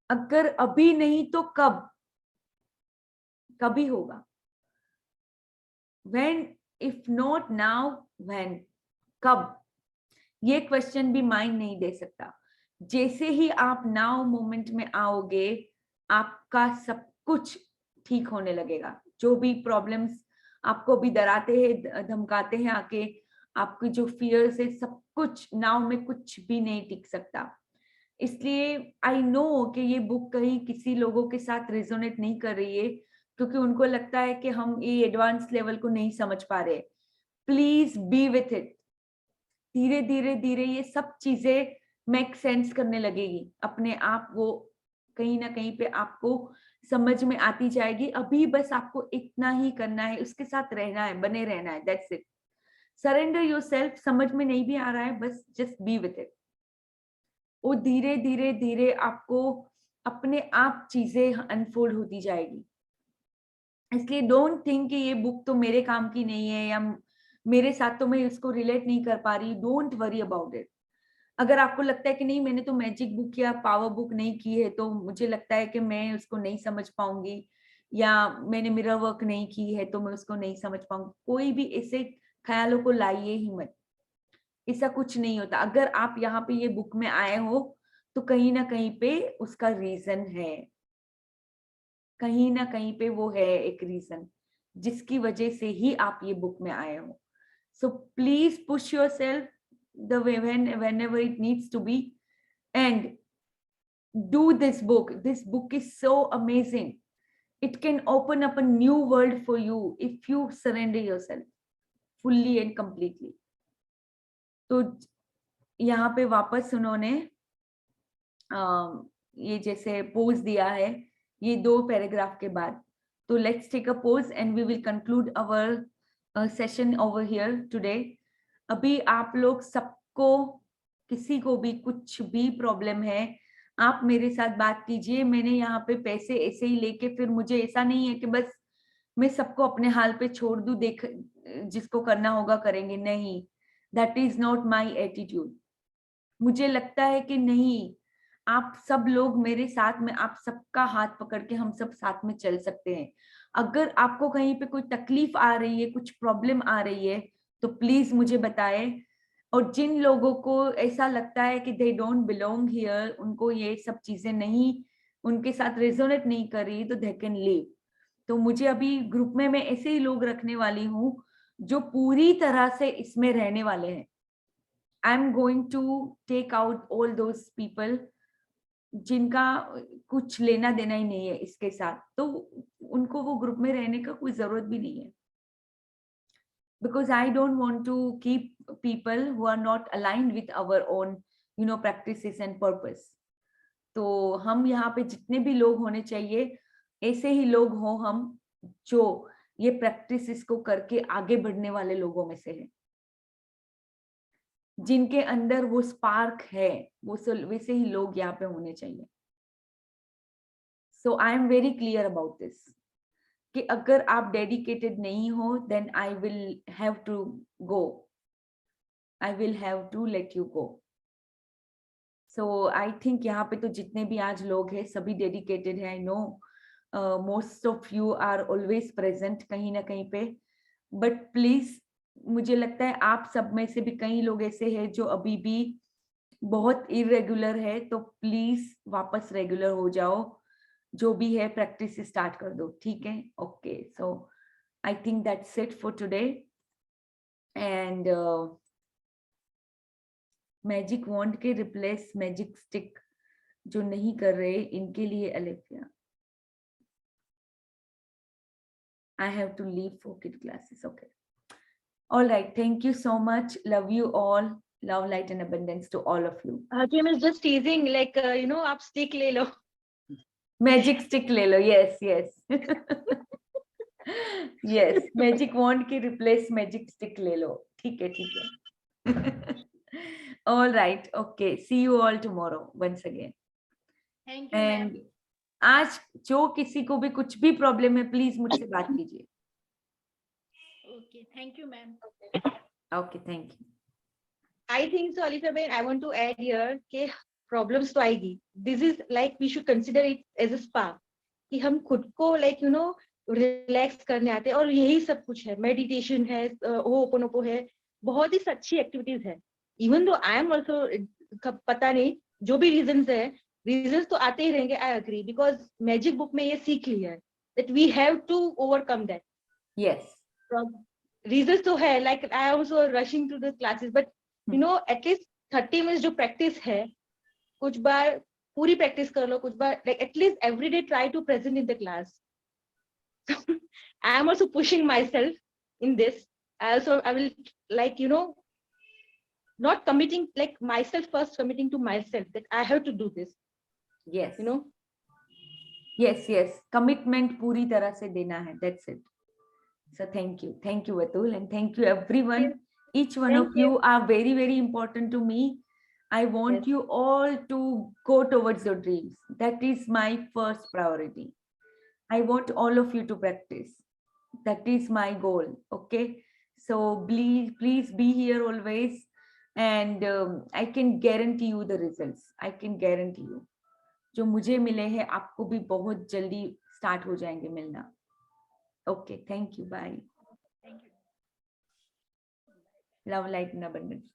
अगर अभी नहीं तो कब? कभी होगा। When? If not now, when? कब? ये question भी माइंड नहीं दे सकता। जैसे ही आप नाउ मोमेंट में आओगे, आपका सब कुछ ठीक होने लगेगा। जो भी प्रॉब्लम्स आपको भी डराते हैं, धमकाते हैं आके, आपकी जो फियर्स है, सब कुछ नाउ में कुछ भी नहीं टिक सकता। इसलिए आई नो कि ये बुक कहीं किसी लोगों के साथ रेजोनेट नहीं कर रही है, क्योंकि उनको लगता है कि हम ये एडवांस लेवल को नहीं समझ पा रहे। Please be with it. धीरे धीरे धीरे ये सब चीजें मेक सेंस करने लगेगी अपने आप। वो कहीं ना कहीं पे आपको समझ में आती जाएगी। अभी बस आपको इतना ही करना है, उसके साथ रहना है, बने रहना है। That's it. Surrender yourself. समझ में नहीं भी आ रहा है, बस जस्ट बी विथ इट। वो धीरे धीरे धीरे आपको अपने आप चीजें अनफोल्ड होती जाएगी। इसलिए डोंट थिंक कि ये बुक तो मेरे काम की नहीं है, या मेरे साथ तो मैं इसको रिलेट नहीं कर पा रही। Don't worry about it. अगर आपको लगता है कि नहीं, मैंने तो मैजिक बुक या पावर बुक नहीं की है, तो मुझे लगता है कि मैं उसको नहीं समझ पाऊंगी, या मैंने मिरर वर्क नहीं की है तो मैं उसको नहीं समझ पाऊंगी, कोई भी ऐसे ख्यालों को लाइए ही मत। ऐसा कुछ नहीं होता। अगर आप यहाँ पे ये बुक में आए हो तो कहीं ना कहीं पे उसका रीजन है। कहीं ना कहीं पे वो है एक रीजन जिसकी वजह से ही आप ये बुक में आए हो. So please push yourself the way whenever it needs to be, and do this book. This book is so amazing. It can open up a new world for you if you surrender yourself fully and completely. तो यहाँ पे वापस उन्होंने ये जैसे pose दिया है ये 2 पैराग्राफ के बाद. तो let's take a pause and we will conclude our session over here today. अभी आप लोग सबको, किसी को भी कुछ भी प्रॉब्लम है, आप मेरे साथ बात कीजिए. मैंने यहाँ पे पैसे ऐसे ही लेके फिर मुझे ऐसा नहीं है कि बस मैं सबको अपने हाल पे छोड़ दूं, देख जिसको करना होगा करेंगे. नहीं, that is not my attitude. मुझे लगता है कि नहीं, आप सब लोग मेरे साथ में, आप सबका हाथ पकड़ के हम सब साथ में चल सकते हैं. अगर आपको कहीं पे कोई तकलीफ आ रही है, कुछ प्रॉब्लम आ रही है, तो प्लीज मुझे बताएं. और जिन लोगों को ऐसा लगता है कि दे डोंट बिलोंग हियर, उनको ये सब चीजें नहीं, उनके साथ रेजोनेट नहीं कर रही, तो दे कैन लीव. तो मुझे अभी ग्रुप में मैं ऐसे ही लोग रखने वाली हूँ जो पूरी तरह से इसमें रहने वाले हैं. I am going to take out all those people जिनका कुछ लेना देना ही नहीं है इसके साथ, तो उनको वो ग्रुप में रहने का कोई जरूरत भी नहीं है. Because I don't want to keep people who are not aligned with our own, practices and purpose. तो हम यहाँ पे जितने भी लोग होने चाहिए, ऐसे ही लोग हो हम जो ये प्रैक्टिस को करके आगे बढ़ने वाले लोगों में से है, जिनके अंदर वो स्पार्क है, वो वैसे ही लोग यहाँ पे होने चाहिए. So I am very clear about this कि अगर आप डेडिकेटेड नहीं हो, then I will have to go, I will have to let you go. So I think यहाँ पे तो जितने भी आज लोग हैं सभी डेडिकेटेड है. I know most of you are always present कहीं ना कहीं पे, बट प्लीज, मुझे लगता है आप सब में से भी कई लोग ऐसे हैं जो अभी भी बहुत इरेगुलर है. तो प्लीज वापस रेगुलर हो जाओ, जो भी है प्रैक्टिस स्टार्ट कर दो. ठीक है? Okay, so I think that's it for today. And magic wand के रिप्लेस मैजिक स्टिक जो नहीं कर रहे, इनके लिए अलेफिया, I have to leave for kid classes. Okay. All right. Thank you so much. Love you all. Love, light, and abundance to all of you. Hakim is just teasing, like, आप stick ले लो. Magic stick ले लो. Yes, yes. Yes. Magic wand की replace magic stick ले लो. ठीक है, ठीक है. All right. Okay. See you all tomorrow once again. Thank you, ma'am. And आज जो किसी को भी कुछ भी प्रॉब्लम है, प्लीज मुझसे बात कीजिए. Okay, thank you, ma'am. Okay, thank you. I think so, Alifa Ben, I want to add here कि problems तो आएगी. This is like we should consider it as a spa. कि हम खुद को like relax करने आते हैं, और यही सब कुछ है. Meditation है, होपोनोपो है, बहुत ही अच्छी activities है. Even though I am also पता नहीं जो भी reasons है, reasons तो आते ही रहेंगे. I agree, because magic book में ये सीख लिया है that we have to overcome that. Yes. Reasons तो है, like I am also rushing to the classes, but at least 30 minutes जो practice है, कुछ बार पूरी practice कर लो, कुछ बार like at least every day try to present in the class. I am also pushing myself in this. I will like not committing, like myself first, committing to myself that I have to do this. Yes. Yes, yes. Commitment पूरी तरह से देना है. That's it. So thank you, Atul, and thank you everyone. Each one of you are very, very important to me. I want you all to go towards your dreams. That is my first priority. I want all of you to practice. That is my goal. Okay. So please be here always, and I can guarantee you the results. I can guarantee you. जो मुझे मिले हैं आपको भी बहुत जल्दी start हो जाएंगे मिलना. Okay, thank you. Bye. Thank you. Love, light, and abundance.